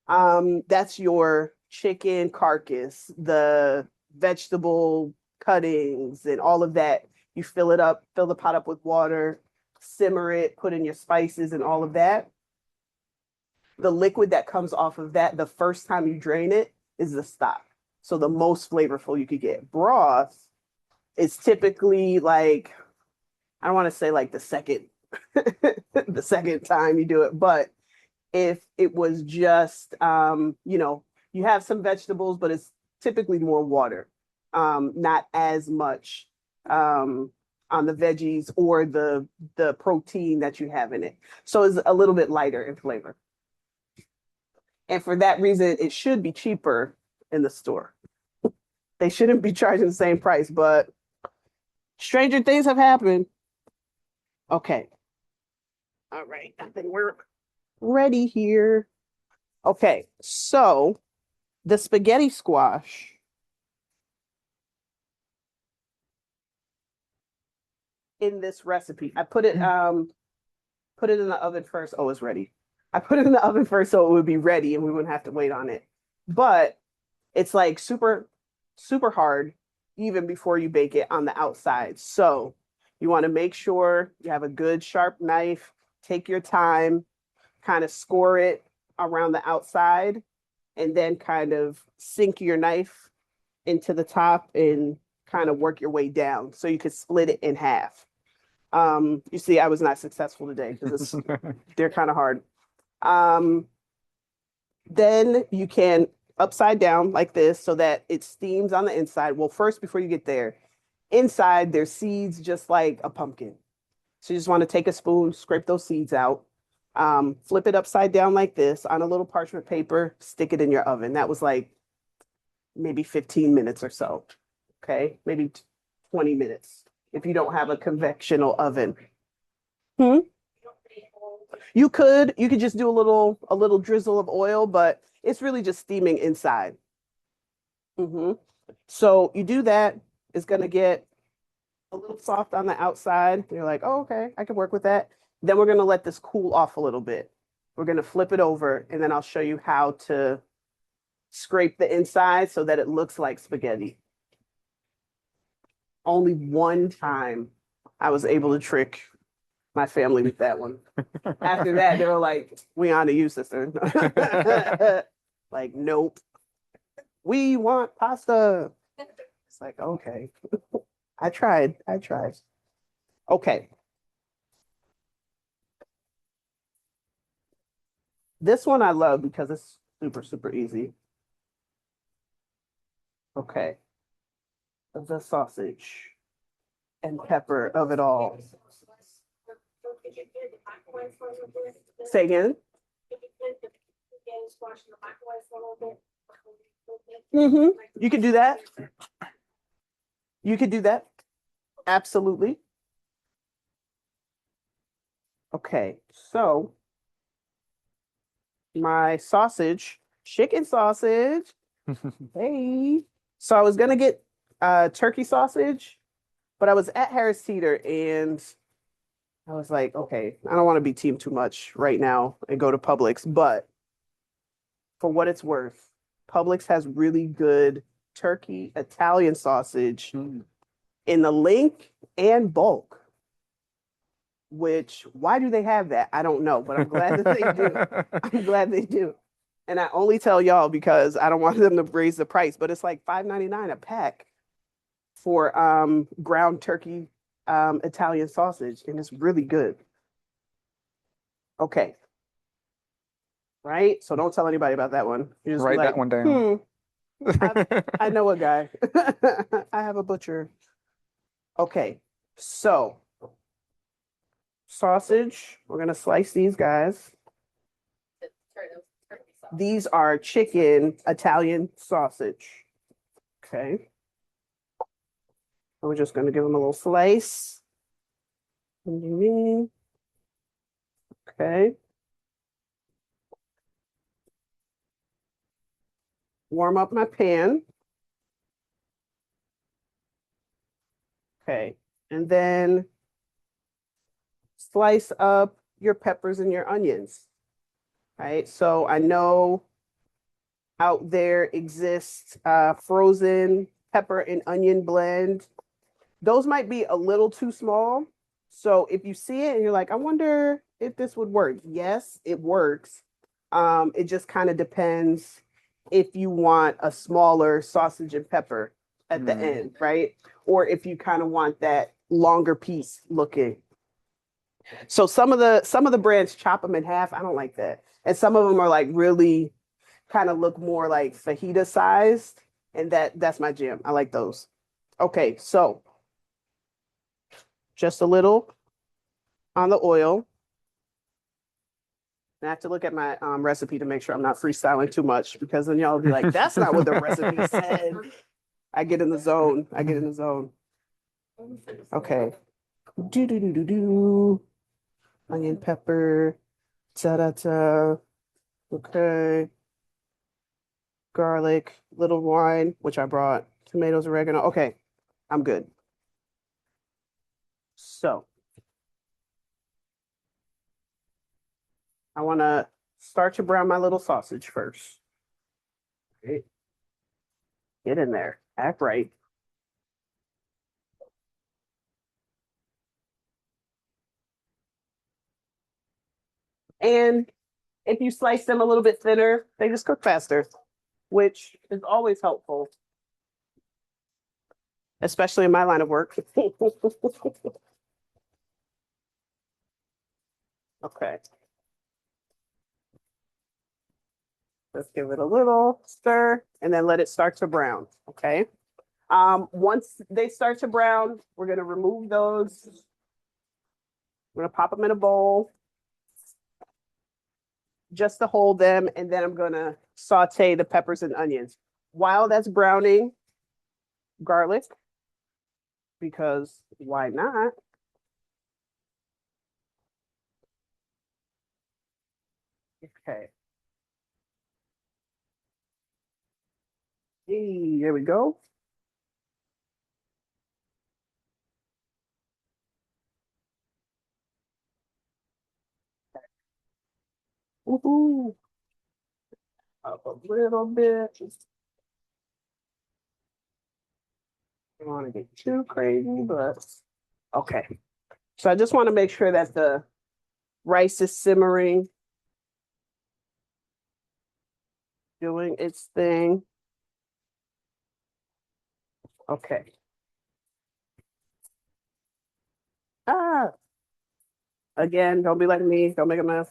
Speaker 1: that's your chicken carcass, the vegetable cuttings and all of that. You fill it up, fill the pot up with water, simmer it, put in your spices and all of that. The liquid that comes off of that, the first time you drain it, is the stock. So the most flavorful you could get. Broth is typically like, I don't want to say like the second the second time you do it, but if it was just you have some vegetables, but it's typically more water, not as much on the veggies or the protein that you have in it. So it's a little bit lighter in flavor. And for that reason, it should be cheaper in the store. They shouldn't be charging the same price, but stranger things have happened. Okay. All right. I think we're ready here. Okay. So the spaghetti squash. In this recipe, I put it in the oven first. Oh, it's ready. I put it in the oven first so it would be ready and we wouldn't have to wait on it. But it's like super hard even before you bake it on the outside. So you want to make sure you have a good sharp knife, take your time, kind of score it around the outside, and then kind of sink your knife into the top and kind of work your way down so you could split it in half. You see, I was not successful today because they're kind of hard. Then you can upside down like this so that it steams on the inside. Well, first, before you get there, inside there's seeds just like a pumpkin. So you just want to take a spoon, scrape those seeds out, flip it upside down like this on a little parchment paper, stick it in your oven. That was like maybe 15 minutes or so. Okay, maybe 20 minutes if you don't have a convectional oven. You could just do a little drizzle of oil, but it's really just steaming inside. So you do that, it's gonna get a little soft on the outside. You're like, oh, okay, I can work with that. Then we're gonna let this cool off a little bit. We're gonna flip it over and then I'll show you how to scrape the inside so that it looks like spaghetti. Only one time I was able to trick my family with that one. After that, they were like, we on to you, sister. Like, nope. We want pasta. It's like, okay. I tried. Okay. This one I love because it's super easy. Okay. The sausage and pepper of it all. Say again? You could do that. You could do that. Absolutely. Okay, so my sausage, chicken sausage. Hey. So I was gonna get turkey sausage, but I was at Harris Teeter and I was like, okay, I don't want to be team too much right now and go to Publix, but for what it's worth, Publix has really good turkey Italian sausage
Speaker 2: Mm.
Speaker 1: in the link and bulk. Which why do they have that? I don't know, but I'm glad that they do. I'm glad they do. And I only tell y'all because I don't want them to raise the price, but it's like $5.99 a pack for ground turkey Italian sausage, and it's really good. Okay. Right? So don't tell anybody about that one. You just be
Speaker 2: Write
Speaker 1: like,
Speaker 2: that one down.
Speaker 1: I know a guy. I have a butcher. Okay. So sausage, we're gonna slice these guys.
Speaker 3: Turkey sauce.
Speaker 1: These are chicken Italian sausage. Okay. And we're just going to give them a little slice. Okay. Warm up my pan. Okay. And then slice up your peppers and your onions. Right. So I know out there exists frozen pepper and onion blend. Those might be a little too small. So if you see it and you're like, I wonder if this would work. Yes, it works. It just kind of depends if you want a smaller sausage and pepper at the end, right? Or if you kind of want that longer piece looking. So some of the brands chop them in half. I don't like that. And some of them are like really kind of look more like fajita sized. And that's my jam. I like those. Okay, so just a little on the oil. I have to look at my recipe to make sure I'm not freestyling too much because then y'all will be like, that's not what the recipe said. I get in the zone. I get in the zone. Okay. Do do do do do. Onion, pepper. Ta da ta. Okay. Garlic, little wine, which I brought. Tomatoes, oregano. Okay. I'm good. So I want to start to brown my little sausage first. Okay. Get in there. Act right. And if you slice them a little bit thinner, they just cook faster, which is always helpful, especially in my line of work. Okay. Let's give it a little stir and then let it start to brown. Okay. Once they start to brown, we're going to remove those. We're going to pop them in a bowl just to hold them. And then I'm going to saute the peppers and onions. While that's browning, garlic, because why not? Okay. Hey, there we go. Woohoo. Up a little bit. Don't want to get too crazy, but okay. So I just want to make sure that the rice is simmering, doing its thing. Okay. Ah, again, don't be like me. Don't make a mess.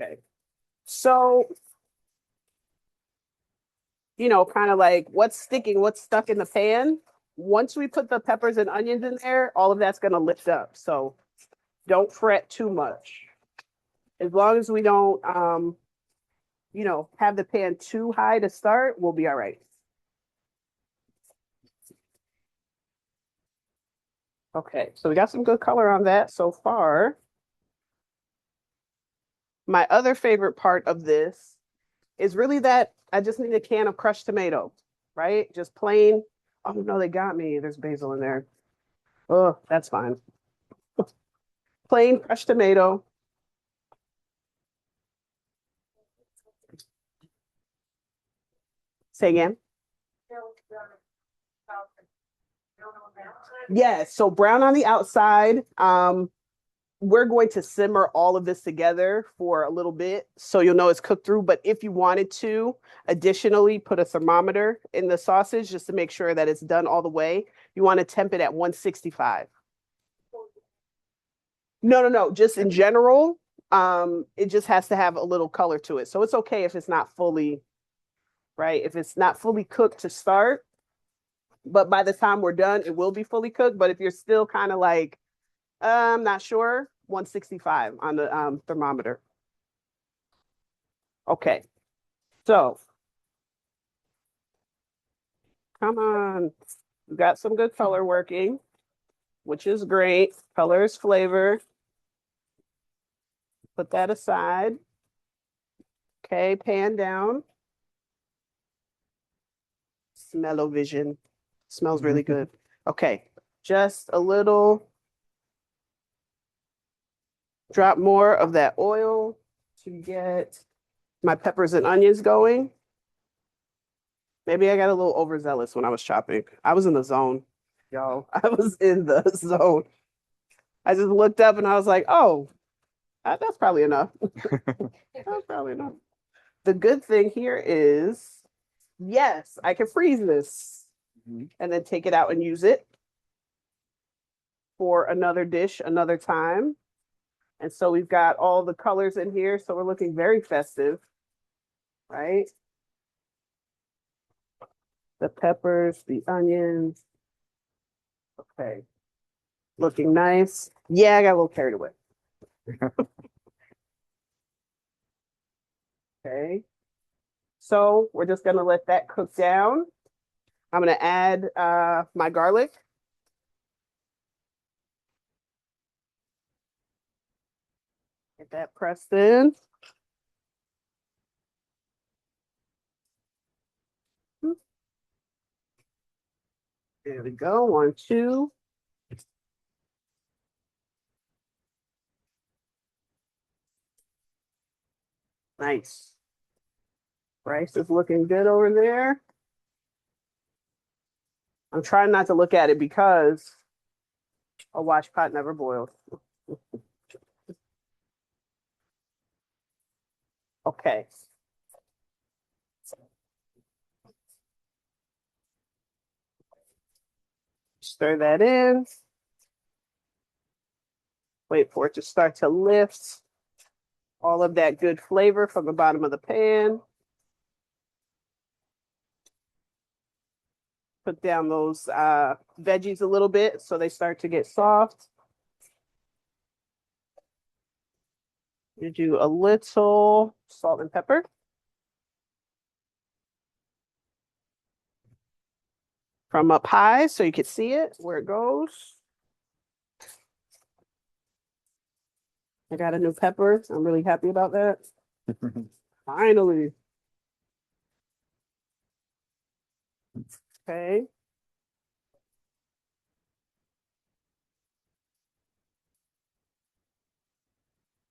Speaker 1: Okay. So, kind of like what's sticking, what's stuck in the pan. Once we put the peppers and onions in there, all of that's going to lift up. So don't fret too much. As long as we don't, have the pan too high to start, we'll be all right. Okay, so we got some good color on that so far. My other favorite part of this is really that I just need a can of crushed tomato, right? Just plain. Oh no, they got me. There's basil in there. Oh, that's fine. Plain crushed tomato. Say again. Yes, so brown on the outside. We're going to simmer all of this together for a little bit so you'll know it's cooked through. But if you wanted to, additionally, put a thermometer in the sausage just to make sure that it's done all the way. You want to temp it at 165. No, no, no, just in general. It just has to have a little color to it. So it's okay if it's not fully, right? If it's not fully cooked to start, but by the time we're done, it will be fully cooked. But if you're still kind of like, I'm not sure, 165 on the thermometer. Okay, so come on. We got some good color working, which is great. Color is flavor. Put that aside. Okay, pan down. Smell-o-vision. Smells really good. Okay, just a little. Drop more of that oil to get my peppers and onions going. Maybe I got a little overzealous when I was chopping. I was in the zone, y'all. I was in the zone. I just looked up and I was like, oh, that's probably enough. That's probably enough. The good thing here is, yes, I can freeze this and then take it out and use it for another dish another time. And so we've got all the colors in here. So we're looking very festive, right? The peppers, the onions. Okay. Looking nice. Yeah, I got a little carried away. Okay. So we're just gonna let that cook down. I'm gonna add my garlic. Get that pressed in. There we go. 1, 2. Nice. Rice is looking good over there. I'm trying not to look at it because a wash pot never boils. Okay. Stir that in. Wait for it to start to lift all of that good flavor from the bottom of the pan. Put down those veggies a little bit so they start to get soft. You do a little salt and pepper. From up high so you can see it where it goes. I got a new pepper. I'm really happy about that. Finally. Okay.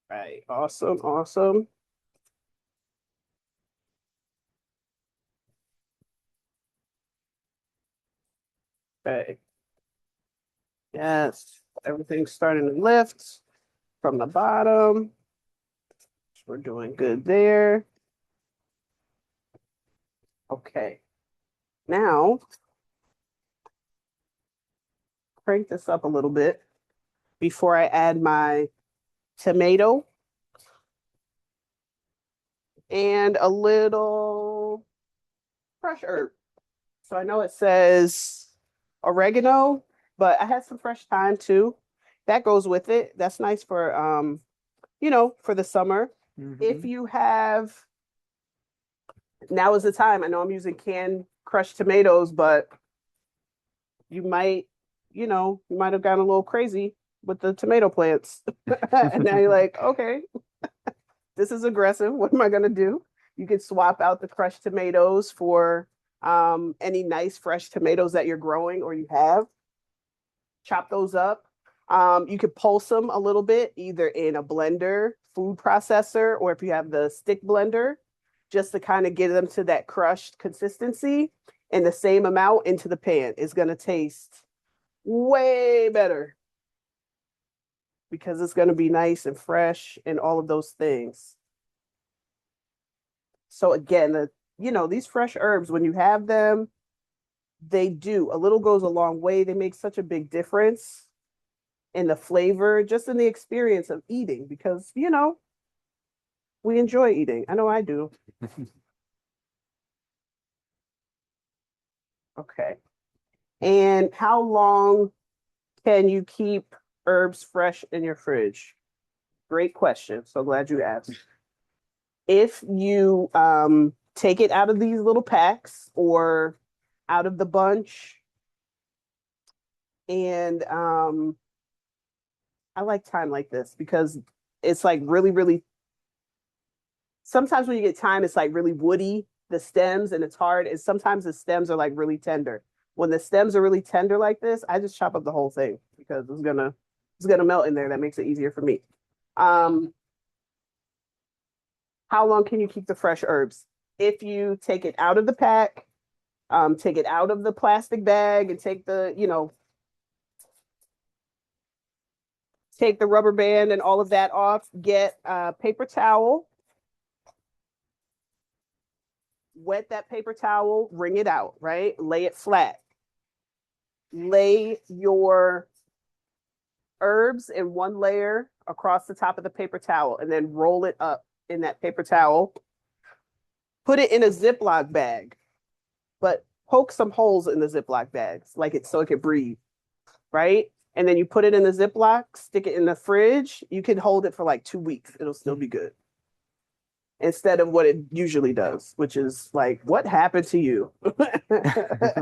Speaker 1: Right. Awesome. Awesome. Okay. Yes. Everything's starting to lift from the bottom. We're doing good there. Okay. Now, crank this up a little bit before I add my tomato and a little fresh herb. So I know it says oregano, but I had some fresh thyme too. That goes with it. That's nice for for the summer. If you have, now is the time. I know I'm using canned crushed tomatoes, but you might, you know, you might have gotten a little crazy with the tomato plants. And now you're like, okay, this is aggressive. What am I gonna do? You could swap out the crushed tomatoes for any nice fresh tomatoes that you're growing or you have. Chop those up. You could pulse them a little bit, either in a blender, food processor, or if you have the stick blender, just to kind of get them to that crushed consistency and the same amount into the pan. It's going to taste way better because it's going to be nice and fresh and all of those things. So again, you know, these fresh herbs, when you have them, they do. A little goes a long way. They make such a big difference in the flavor, just in the experience of eating, because, you know, we enjoy eating. I know I do. Okay. And how long can you keep herbs fresh in your fridge? Great question. So glad you asked. If you take it out of these little packs or out of the bunch, and I like time like this because it's like really, really, sometimes when you get time, it's like really woody, the stems, and it's hard. And sometimes the stems are like really tender. When the stems are really tender like this, I just chop up the whole thing because it's gonna melt in there. That makes it easier for me. How long can you keep the fresh herbs? If you take it out of the pack, take it out of the plastic bag and take the, you know, take the rubber band and all of that off, get a paper towel, wet that paper towel, wring it out, right? Lay it flat. Lay your herbs in one layer across the top of the paper towel and then roll it up in that paper towel. Put it in a Ziploc bag, but poke some holes in the Ziploc bags, like it so it could breathe, right? And then you put it in the Ziploc, stick it in the fridge. You can hold it for like 2 weeks. It'll still be good. Instead of what it usually does, which is like, what happened to you?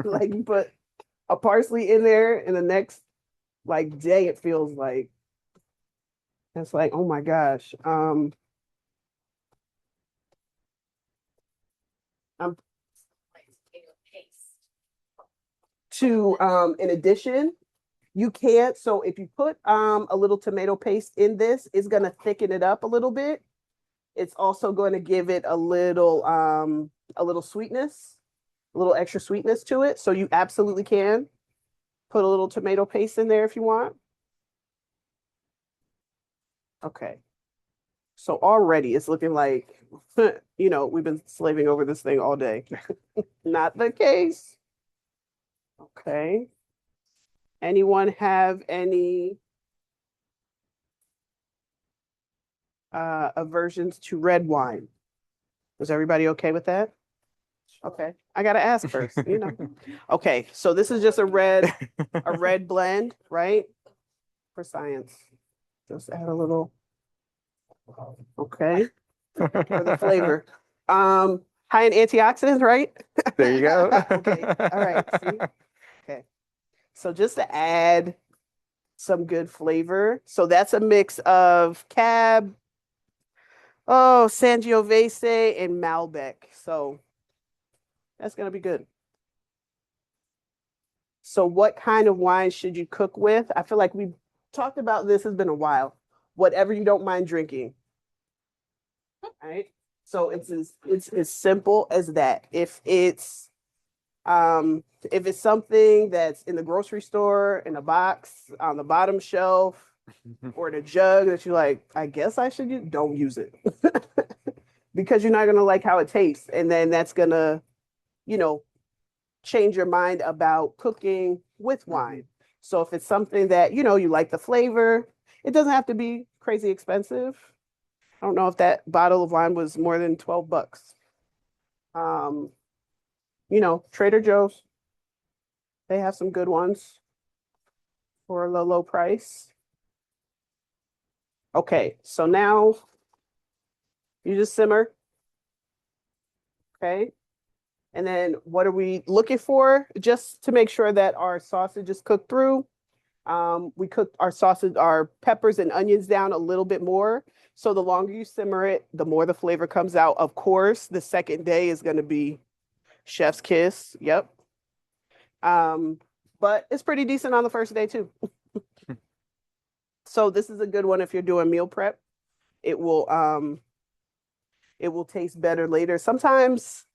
Speaker 1: Like you put a parsley in there and the next like day it feels like it's like, oh my gosh. I'm
Speaker 3: Like tomato paste.
Speaker 1: in addition, you can't. So if you put a little tomato paste in this, it's gonna thicken it up a little bit. It's also going to give it a little sweetness, a little extra sweetness to it. So you absolutely can put a little tomato paste in there if you want. Okay. So already it's looking like, you know, we've been slaving over this thing all day. Not the case. Okay. Anyone have any aversions to red wine? Is everybody okay with that? Okay, I gotta ask first, you know. Okay, so this is just a red blend, right? For science. Just add a little. Okay, for the flavor. High in antioxidants, right?
Speaker 2: There you go.
Speaker 1: Okay, all right. See? Okay. So just to add some good flavor. So that's a mix of Cab, Sangiovese, and Malbec. So that's gonna be good. So what kind of wine should you cook with? I feel like we talked about this, has been a while. Whatever you don't mind drinking. Right? So it's as simple as that. If it's something that's in the grocery store in a box on the bottom shelf or in a jug that you're like, I guess I should use, don't use it. Because you're not gonna like how it tastes. And then that's gonna, you know, change your mind about cooking with wine. So if it's something that, you know, you like the flavor, it doesn't have to be crazy expensive. I don't know if that bottle of wine was more than $12. You know, Trader Joe's, they have some good ones for a low price. Okay, so now you just simmer. Okay. And then what are we looking for? Just to make sure that our sausage is cooked through. We cook our sausage, our peppers and onions down a little bit more. So the longer you simmer it, the more the flavor comes out. Of course, the second day is going to be chef's kiss. Yep. Um, but it's pretty decent on the first day too. So this is a good one if you're doing meal prep. It will taste better later. Sometimes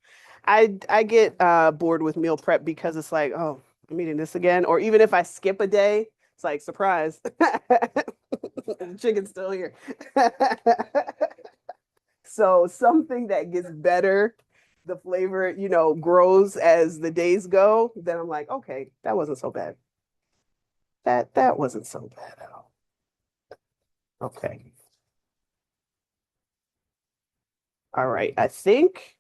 Speaker 1: I get bored with meal prep because it's like, oh, I'm eating this again. Or even if I skip a day, it's like, surprise, the chicken's still here. So something that gets better, the flavor, grows as the days go, then I'm like, okay, that wasn't so bad. That wasn't so bad at all. Okay. All right. I think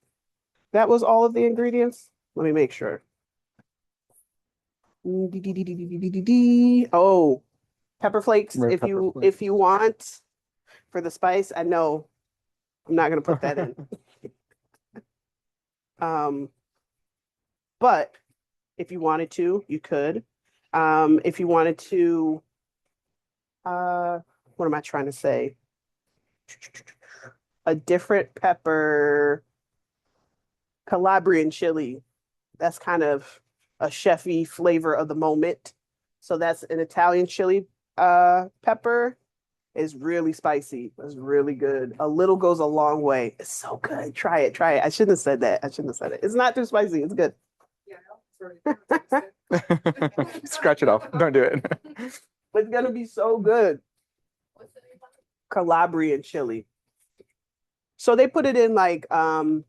Speaker 1: that was all of the ingredients. Let me make sure. Oh, pepper flakes.
Speaker 2: Red
Speaker 1: If
Speaker 2: pepper
Speaker 1: you
Speaker 2: flakes.
Speaker 1: if you want for the spice, I know I'm not gonna put that in. But if you wanted to, you could. If you wanted to, what am I trying to say? A different pepper, Calabrian chili. That's kind of a chefy flavor of the moment. So that's an Italian chili pepper. Is really spicy. It's really good. A little goes a long way. It's so good. Try it. Try it. I shouldn't have said that. I shouldn't have said it. It's not too spicy. It's good.
Speaker 2: Scratch it off. Don't do it.
Speaker 1: It's gonna be so good.
Speaker 3: What's the name of it?
Speaker 1: Calabrian chili. So they put it in like you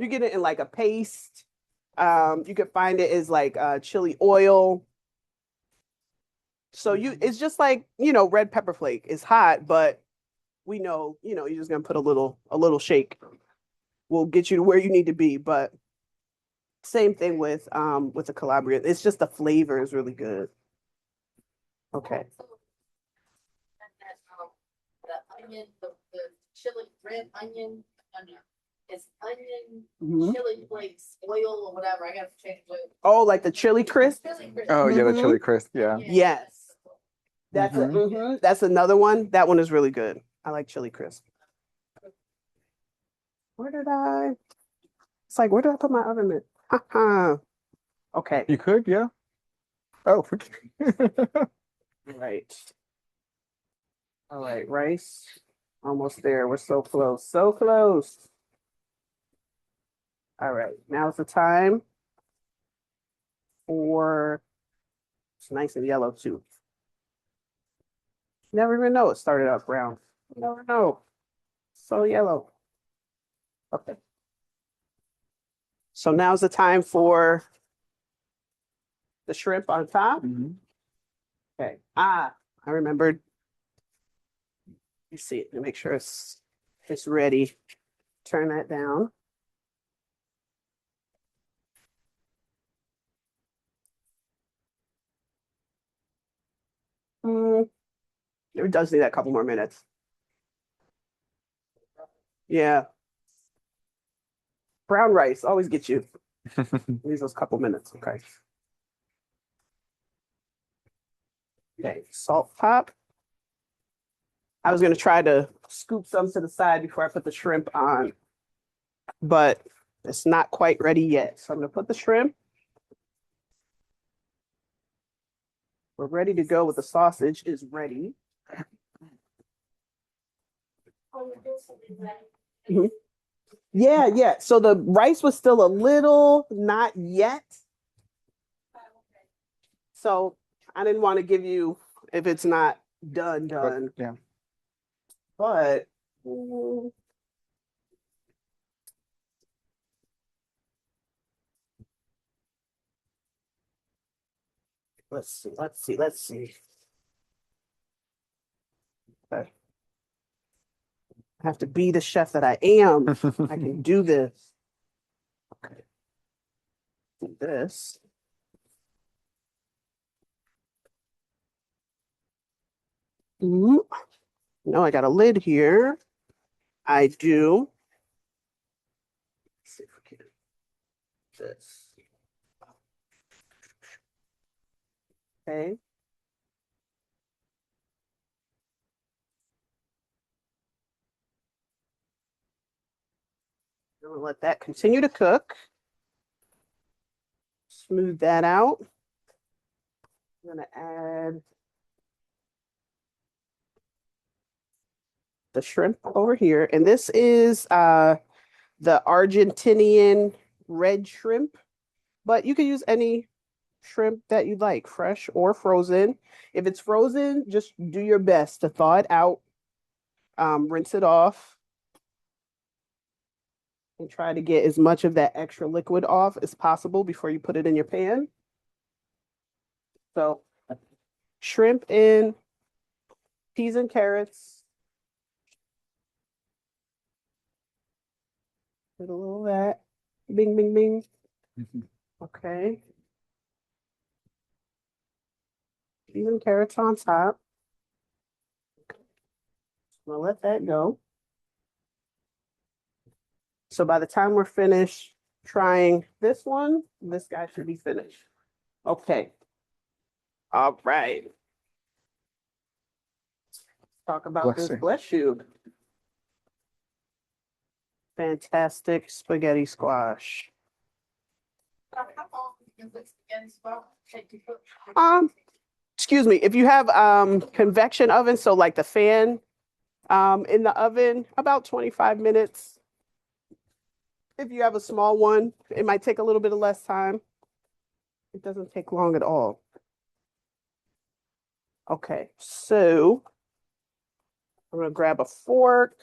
Speaker 1: get it in like a paste. You could find it as like chili oil. So it's just like, red pepper flake. It's hot, but we know, you're just gonna put a little shake. Will get you to where you need to be. But same thing with the Calabrian. It's just the flavor is really good. Okay.
Speaker 3: So, and that, the onion, the chili, red onion, it's onion,
Speaker 1: Mhm.
Speaker 3: chili flakes, oil or whatever. I gotta change it.
Speaker 1: Oh, like the chili crisp?
Speaker 3: Chili crisp.
Speaker 2: Oh yeah, the
Speaker 1: Mhm.
Speaker 2: chili crisp. Yeah.
Speaker 1: Yes. That's another one. That one is really good. I like chili crisp. Where did I? It's like, where did I put my oven mitt? Okay.
Speaker 2: You could, yeah. Oh.
Speaker 1: Right. All right, rice. Almost there. We're so close. So close. All right. Now's the time for it's nice and yellow too. Never even know it started out brown. Never know. So yellow. Okay. So now's the time for the shrimp on top.
Speaker 2: Mhm.
Speaker 1: Okay. I remembered. Let's see it. Make sure it's ready. Turn that down. Mm, it does need a couple more minutes. Yeah. Brown rice always get you. Needs those couple minutes. Okay. Okay. Salt pop. I was gonna try to scoop some to the side before I put the shrimp on, but it's not quite ready yet. So I'm gonna put the shrimp. We're ready to go with the sausage is ready.
Speaker 3: Oh, you're doing something like-
Speaker 1: Mhm. Yeah, yeah. So the rice was still a little not yet. So I didn't want to give you if it's not done,
Speaker 2: But,
Speaker 1: done.
Speaker 2: yeah.
Speaker 1: But let's see, let's see, let's see. Okay. I have to be the chef that I am. I can do this. Okay. Do this. Mhm. No, I got a lid here. I do. Let's see if we can. This. Okay. let that continue to cook. Smooth that out. I'm gonna add the shrimp over here. And this is the Argentinian red shrimp, but you can use any shrimp that you like, fresh or frozen. If it's frozen, just do your best to thaw it out, rinse it off, and try to get as much of that extra liquid off as possible before you put it in your pan. So shrimp in, peas and carrots. Put a little of that. Bing, bing, bing. Okay. Peas and carrots on top. I'm gonna let that go. So by the time we're finished trying this one, this guy should be finished. Okay. All right. Talk about
Speaker 2: Bless
Speaker 1: this.
Speaker 2: you.
Speaker 1: Bless you. Fantastic spaghetti squash.
Speaker 3: How long is this spaghetti squash take to cook?
Speaker 1: Excuse me, if you have convection oven, so like the fan in the oven, about 25 minutes. If you have a small one, it might take a little bit of less time. It doesn't take long at all. Okay, so I'm gonna grab a fork.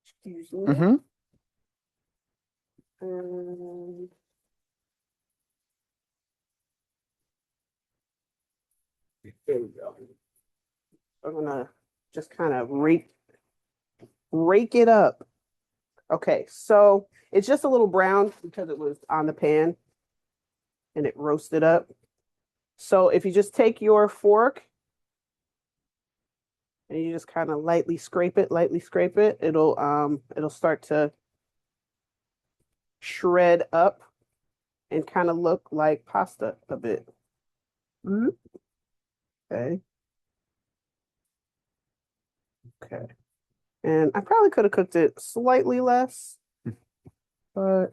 Speaker 1: Excuse me.
Speaker 2: Mm-hmm.
Speaker 1: And there we go. I'm gonna just kind of rake it up. Okay, so it's just a little brown because it was on the pan and it roasted up. So if you just take your fork and you just kind of lightly scrape it, it'll start to shred up and kind of look like pasta a bit. Okay. Okay. And I probably could have cooked it slightly less, but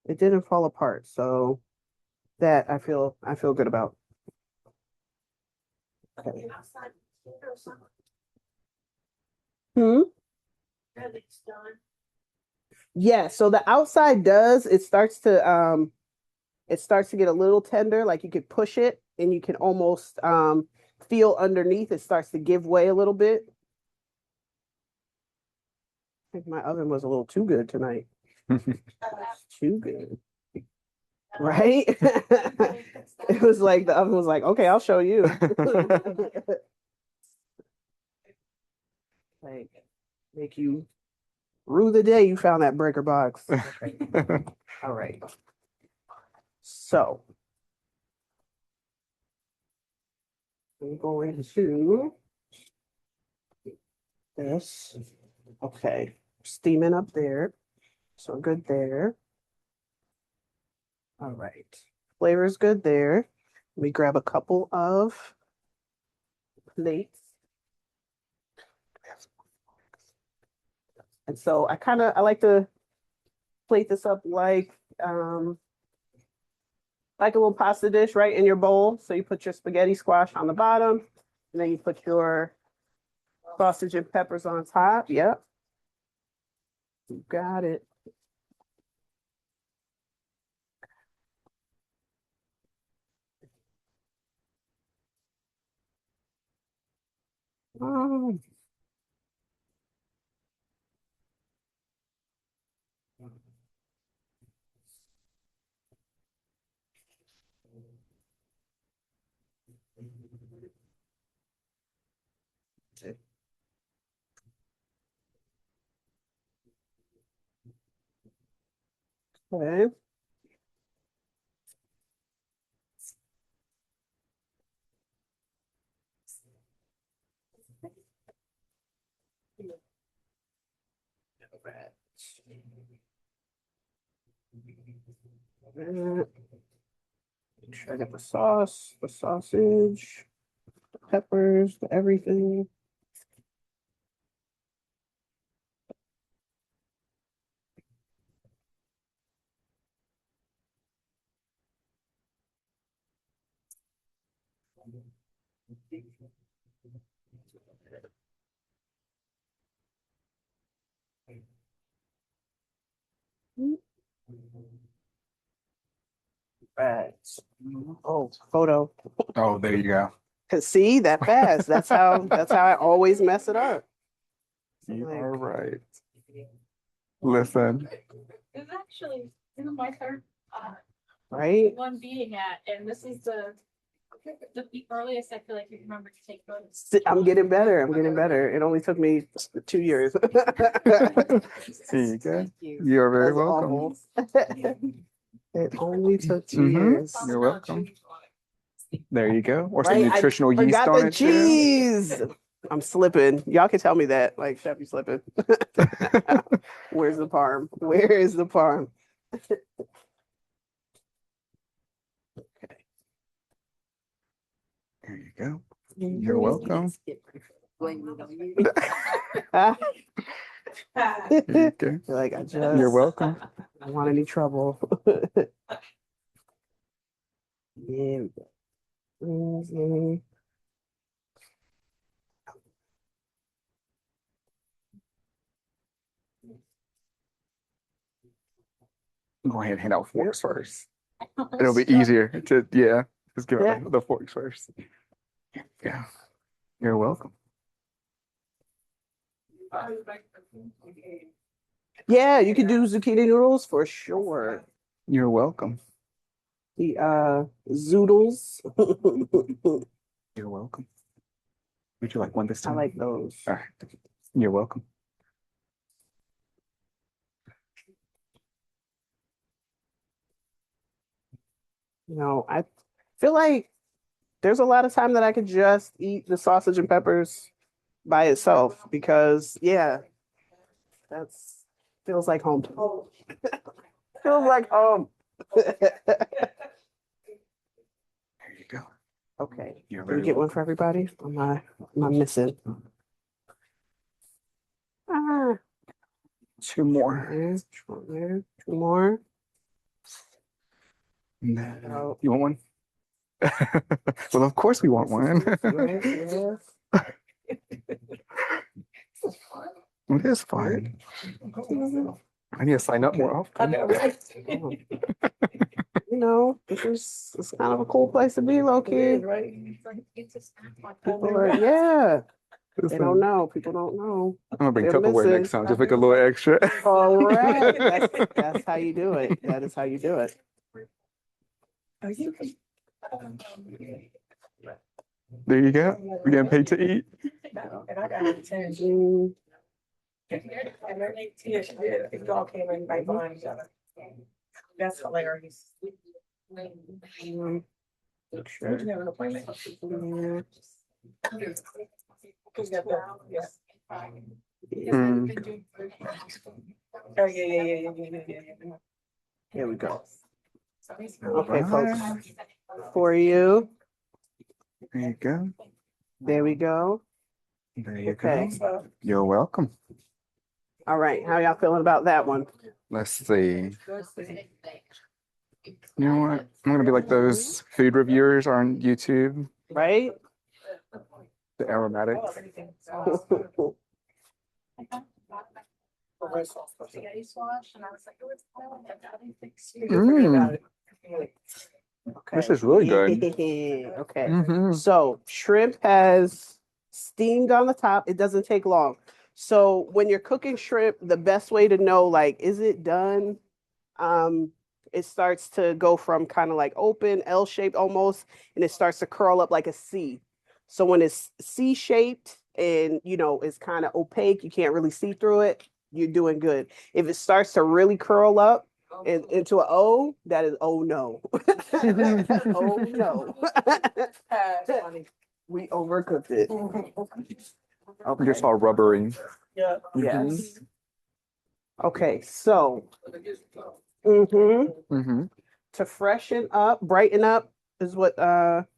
Speaker 1: it didn't fall apart. So that I feel good about. Okay.
Speaker 3: Outside or something?
Speaker 1: Hmm.
Speaker 3: Really, it's done.
Speaker 1: Yeah, so the outside does, it starts to get a little tender, like you could push it and you can almost feel underneath it starts to give way a little bit. I think my oven was a little too good tonight. Too good. Right? It was like the oven was like, okay, I'll show you. Like make you rue the day you found that breaker box. All right. So I'm going to this. Okay. Steaming up there. So good there. All right. Flavor's good there. Let me grab a couple of plates. And so I like to plate this up like a little pasta dish, right, in your bowl. So you put your spaghetti squash on the bottom, and then you put your sausage and peppers on top. Yep. You got it. Oh. Okay. Make sure I got the sauce, the sausage, the peppers, the everything. Right. Oh, photo.
Speaker 2: Oh, there you go.
Speaker 1: Cause see that fast. That's how I always mess it up.
Speaker 2: You
Speaker 1: Like-
Speaker 2: are right. Listen.
Speaker 3: It's actually, this is my third,
Speaker 1: Right?
Speaker 3: one being at, and this is the earliest I feel like you remember to take photos.
Speaker 1: I'm getting better. I'm getting better. It only took me 2 years.
Speaker 2: There you go. You're very
Speaker 1: That's
Speaker 2: welcome.
Speaker 1: awful. It only took 2
Speaker 2: Mhm.
Speaker 1: years.
Speaker 2: You're welcome. There you go. Or some
Speaker 1: Right, I
Speaker 2: nutritional yeast
Speaker 1: Forgot
Speaker 2: on
Speaker 1: the
Speaker 2: it too.
Speaker 1: cheese. I'm slipping. Y'all can tell me that. Like, Chef, you slipping. Where's the parm? Where is the parm?
Speaker 2: There you go. You're welcome.
Speaker 1: Ah,
Speaker 2: There you go.
Speaker 1: like, I
Speaker 2: You're
Speaker 1: just
Speaker 2: welcome.
Speaker 1: don't want any trouble. Yeah. Mhm.
Speaker 2: Go ahead and hand out forks first. It'll be easier to, yeah, just give
Speaker 1: Yeah.
Speaker 2: out the forks first. Yeah. You're welcome.
Speaker 1: Yeah, you could do zucchini noodles for sure.
Speaker 2: You're welcome.
Speaker 1: The zoodles.
Speaker 2: You're welcome. Would you like one this
Speaker 1: I
Speaker 2: time?
Speaker 1: like those.
Speaker 2: All right. You're welcome.
Speaker 1: You know, I feel like there's a lot of time that I could just eat the sausage and peppers by itself because yeah, that's feels like home. Feels like home.
Speaker 2: There you go.
Speaker 1: Okay.
Speaker 2: You're
Speaker 1: Can we
Speaker 2: very
Speaker 1: get one
Speaker 2: welcome.
Speaker 1: for everybody? Am I missing? Ah,
Speaker 2: Two more.
Speaker 1: there, two more. Oh.
Speaker 2: You want one? Well, of course we want one.
Speaker 1: Right, yes.
Speaker 2: It is fun. I need to sign up more often.
Speaker 1: You know, it's kind of a cool place to be, low key.
Speaker 3: Right? It's like, it's a snack like
Speaker 1: People are, yeah, they
Speaker 2: Listen,
Speaker 1: don't know. People don't know.
Speaker 2: I'm gonna bring
Speaker 1: They're
Speaker 2: Tupperware
Speaker 1: missing.
Speaker 2: next time, just like a little extra.
Speaker 1: Correct. That's how you do it. That is how you do it.
Speaker 2: There you go. We're getting paid to eat.
Speaker 4: And I got a 10.
Speaker 1: Mm,
Speaker 4: And her name Tia, she did, I think you all came in right behind each other. That's hilarious.
Speaker 1: mm,
Speaker 4: Did you have an appointment?
Speaker 1: yeah.
Speaker 4: Yeah.
Speaker 2: Mm.
Speaker 4: Oh, yeah.
Speaker 1: Here we go. Okay,
Speaker 2: Alright.
Speaker 1: folks. For you.
Speaker 2: There you go.
Speaker 1: There we go.
Speaker 2: There you
Speaker 1: Okay.
Speaker 2: go. You're welcome.
Speaker 1: All right. How y'all feeling about that one?
Speaker 2: Let's see. You know what? I'm gonna be like those food reviewers on YouTube,
Speaker 1: Right?
Speaker 2: the aromatics.
Speaker 3: Spaghetti squash, and I was like, oh, it's not that bad. I think so.
Speaker 2: Mm.
Speaker 1: Okay.
Speaker 2: This is really good.
Speaker 1: Okay.
Speaker 2: Mhm.
Speaker 1: So shrimp has steamed on the top. It doesn't take long. So when you're cooking shrimp, the best way to know, like, is it done? It starts to go from kind of like open, L-shaped almost, and it starts to curl up like a C. So when it's C-shaped and it's kind of opaque, you can't really see through it, you're doing good. If it starts to really curl up into an O, that is oh no. Oh no. We overcooked it.
Speaker 2: I just saw rubbery.
Speaker 4: Yeah.
Speaker 1: Yes. Okay, so mhm,
Speaker 2: Mm-hmm.
Speaker 1: to freshen up, brighten up is what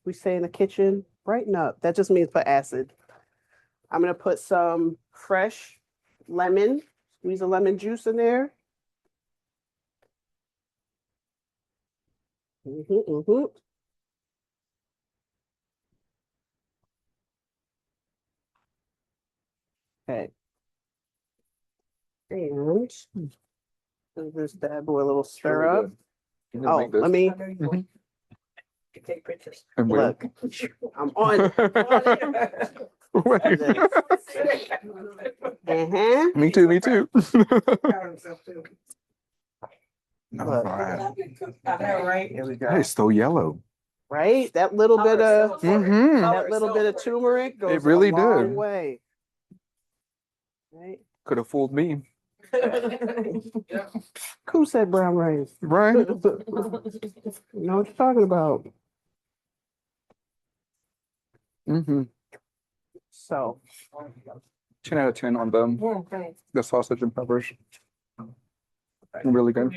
Speaker 1: we say in the kitchen. Brighten up. That just means put acid. I'm gonna put some fresh lemon, squeeze a lemon juice in there. Okay. And give this bad boy a little stir up. Oh, let me
Speaker 4: I know you will.
Speaker 2: Mhm.
Speaker 4: You take pictures.
Speaker 2: And will.
Speaker 1: look. I'm on.
Speaker 2: Wait.
Speaker 1: Uh-huh.
Speaker 2: Me too, me too.
Speaker 4: Proud of himself, too.
Speaker 1: Look.
Speaker 2: Alright.
Speaker 4: I know, right?
Speaker 1: Here we
Speaker 2: That
Speaker 1: go.
Speaker 2: is so yellow.
Speaker 1: Right? That little bit of
Speaker 2: Mhm.
Speaker 1: that little bit of turmeric goes
Speaker 2: really
Speaker 1: a long
Speaker 2: did.
Speaker 1: way. Right?
Speaker 2: Could have fooled me.
Speaker 1: Who said brown rice?
Speaker 2: Right?
Speaker 1: You know what you're talking about.
Speaker 2: Mm-hmm.
Speaker 1: So
Speaker 2: 10 out of 10 on the sausage and peppers. Really good.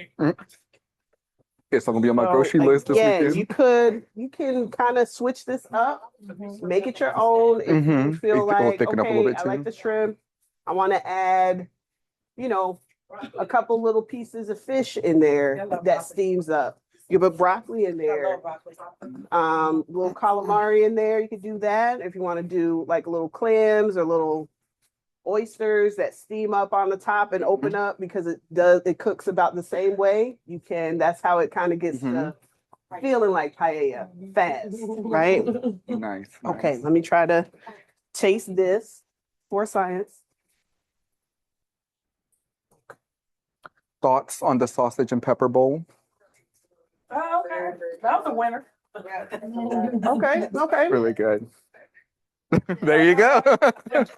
Speaker 2: It's not gonna be on my
Speaker 1: So,
Speaker 2: grocery list this
Speaker 1: again,
Speaker 2: weekend.
Speaker 1: you can kind of switch this up, make it your own. If you
Speaker 2: Mhm.
Speaker 1: feel
Speaker 2: It'll
Speaker 1: like,
Speaker 2: thicken up a little
Speaker 1: okay,
Speaker 2: bit
Speaker 1: I like
Speaker 2: too.
Speaker 1: the shrimp, I want to add, you know, a couple little pieces of fish in there
Speaker 4: I love
Speaker 1: that
Speaker 4: broccoli.
Speaker 1: steams up. You put broccoli in
Speaker 4: I
Speaker 1: there,
Speaker 4: love broccoli.
Speaker 1: little calamari in there. You could do that if you want to do like little clams or little oysters that steam up on the top and open up because it cooks about the same way. You can, that's how it kind of gets to feeling like paella fast, right?
Speaker 2: Nice.
Speaker 1: Okay, let me try to taste this for science.
Speaker 2: Thoughts on the sausage and pepper bowl?
Speaker 4: Oh, okay. That was a winner.
Speaker 1: Okay, okay.
Speaker 2: Really good. There you go.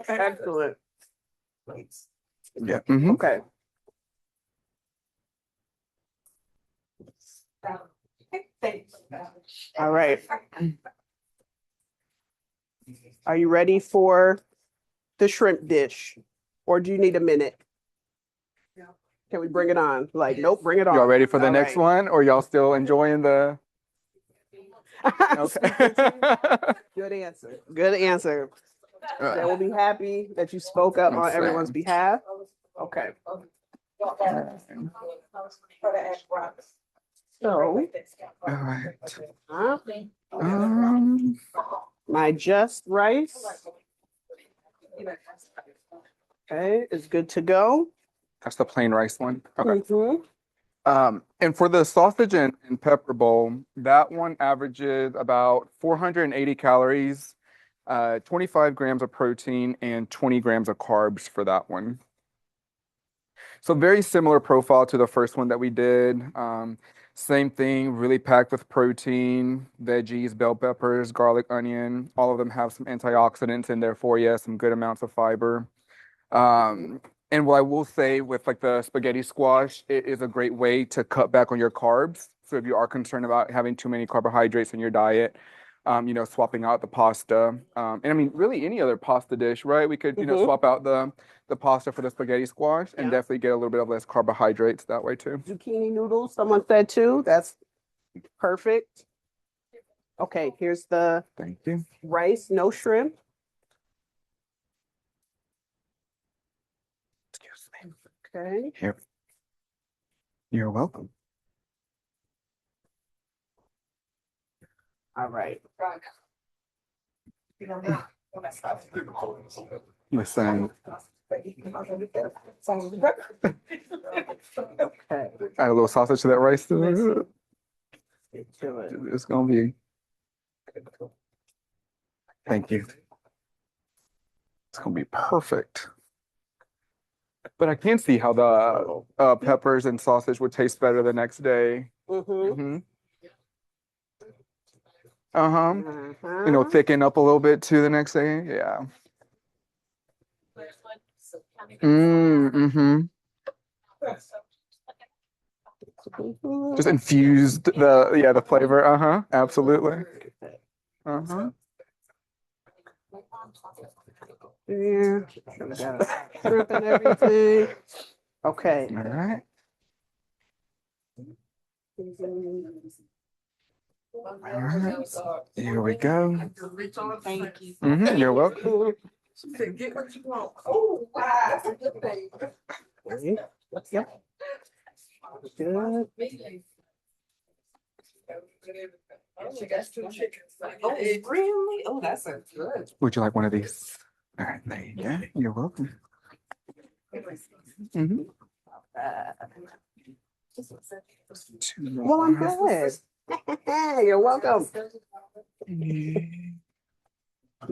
Speaker 1: Excellent.
Speaker 2: Yeah. Mhm.
Speaker 1: Okay. All right. Are you ready for the shrimp dish? Or do you need a minute? Can we bring it on? Like, nope, bring it on.
Speaker 2: Y'all ready for the
Speaker 1: All
Speaker 2: next
Speaker 1: right.
Speaker 2: one, or y'all still enjoying the? Okay.
Speaker 1: Good answer. Good answer. They
Speaker 2: Alright.
Speaker 1: will be happy that you spoke up on
Speaker 2: Let's see.
Speaker 1: everyone's behalf. Okay. So,
Speaker 2: Alright.
Speaker 1: huh?
Speaker 2: Um.
Speaker 1: My just rice, okay, is good to go.
Speaker 2: That's the plain rice one. Okay.
Speaker 1: Mhm.
Speaker 2: And for the sausage and pepper bowl, that one averages about 480 calories, 25 grams of protein, and 20 grams of carbs for that one. So very similar profile to the first one that we did. Same thing, really packed with protein, veggies, bell peppers, garlic, onion. All of them have some antioxidants in there for you, some good amounts of fiber. And what I will say with like the spaghetti squash, it is a great way to cut back on your carbs. So if you are concerned about having too many carbohydrates in your diet, swapping out the pasta. And I mean, really any other pasta dish, right? We could,
Speaker 1: Mhm.
Speaker 2: swap out the pasta for the spaghetti squash and
Speaker 1: Yeah.
Speaker 2: definitely get a little bit of less carbohydrates that way too.
Speaker 1: Zucchini noodles, someone said too. That's perfect. Okay, here's the
Speaker 2: Thank you.
Speaker 1: rice, no shrimp.
Speaker 2: Excuse me.
Speaker 1: Okay.
Speaker 2: Here. You're welcome.
Speaker 1: All right.
Speaker 2: Listen,
Speaker 1: Okay.
Speaker 2: add a little sausage to that rice too.
Speaker 1: Get to it.
Speaker 2: It's gonna be. Thank you. It's gonna be perfect. But I can see how the peppers and sausage would taste better the next day.
Speaker 1: Mhm.
Speaker 2: Uh-huh. Thicken up a little bit too the next day. Yeah. Mm-hmm. Just infused the flavor. Uh-huh. Absolutely. Uh-huh.
Speaker 1: Yeah. Shrimp and everything. Okay.
Speaker 2: All right. All right. Here we go.
Speaker 4: Thank you.
Speaker 2: Mm-hmm. You're welcome.
Speaker 4: Get what you want. Oh, wow.
Speaker 1: Yep. Good.
Speaker 4: She got two chickens. Oh, really? Oh, that's a good.
Speaker 2: Would you like one of these? All right, there you go. You're welcome. Mhm. Two more
Speaker 1: Well, I'm
Speaker 2: glasses.
Speaker 1: glad. You're welcome.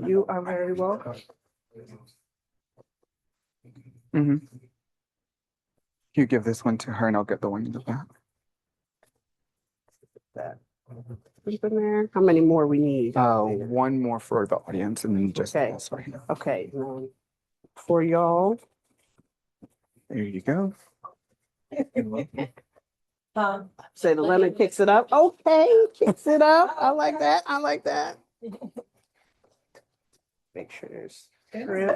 Speaker 4: You are very welcome.
Speaker 2: Mhm. You give this one to her and I'll get the one in the back.
Speaker 1: Keep in there. How many more we need?
Speaker 2: One more for the audience and then just
Speaker 1: Okay.
Speaker 2: this right here.
Speaker 1: Okay. For y'all.
Speaker 2: There you go.
Speaker 1: Say the lemon kicks it up. Okay, kicks it up. I like that. I like that. Make sure there's right.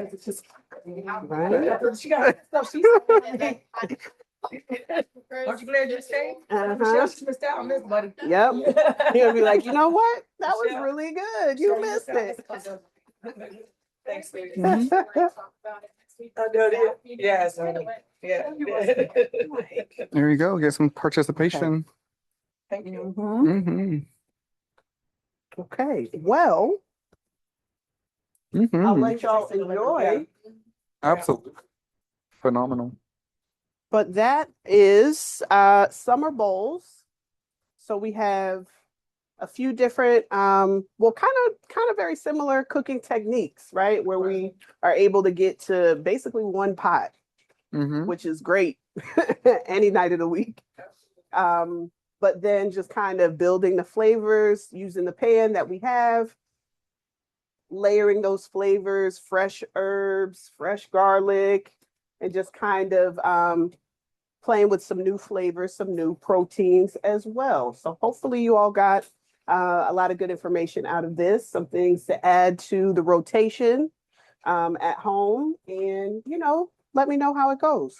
Speaker 4: Aren't you glad you stayed?
Speaker 1: Uh-huh.
Speaker 4: She missed out on this, buddy.
Speaker 1: Yep. You'll be like, you know what? That was really good. You missed it.
Speaker 4: Thanks, baby.
Speaker 2: Mhm.
Speaker 4: I know that. Yes, honey. Yeah.
Speaker 2: There you go. Get some participation.
Speaker 4: Thank you.
Speaker 1: Mhm.
Speaker 2: Mm-hmm.
Speaker 1: Okay. Well, I'll
Speaker 2: Mm-hmm.
Speaker 1: let y'all enjoy.
Speaker 2: Absolutely. Phenomenal.
Speaker 1: But that is summer bowls. So we have a few different well kind of very similar cooking techniques, right? Where we are able to get to basically one pot,
Speaker 2: Mm-hmm.
Speaker 1: which is great any night of the week. But then just kind of building the flavors using the pan that we have, layering those flavors, fresh herbs, fresh garlic, and just kind of playing with some new flavors, some new proteins as well. So hopefully you all got a lot of good information out of this, some things to add to the rotation at home, and let me know how it goes.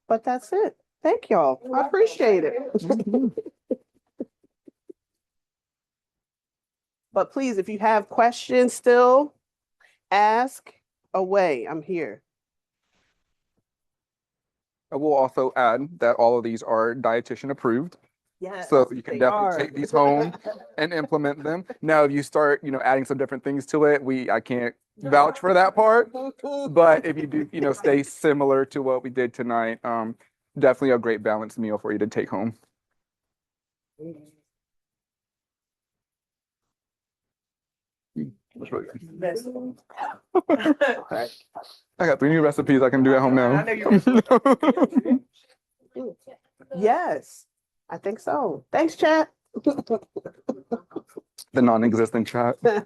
Speaker 1: But that's it. Thank y'all. I appreciate it. But please, if you have questions still, ask away. I'm here.
Speaker 2: I will also add that all of these are dietitian approved.
Speaker 1: Yes,
Speaker 2: So you can
Speaker 1: they
Speaker 2: definitely
Speaker 1: are.
Speaker 2: take these home and implement them. Now, if you start, adding some different things to it, I can't vouch for that part. But if you do, stay similar to what we did tonight, definitely a great balanced meal for you to take home. That's really good. I got 3 new recipes I can do at home now.
Speaker 4: I know
Speaker 1: Yes, I think so. Thanks, chat.
Speaker 2: The non-existent chat.
Speaker 4: I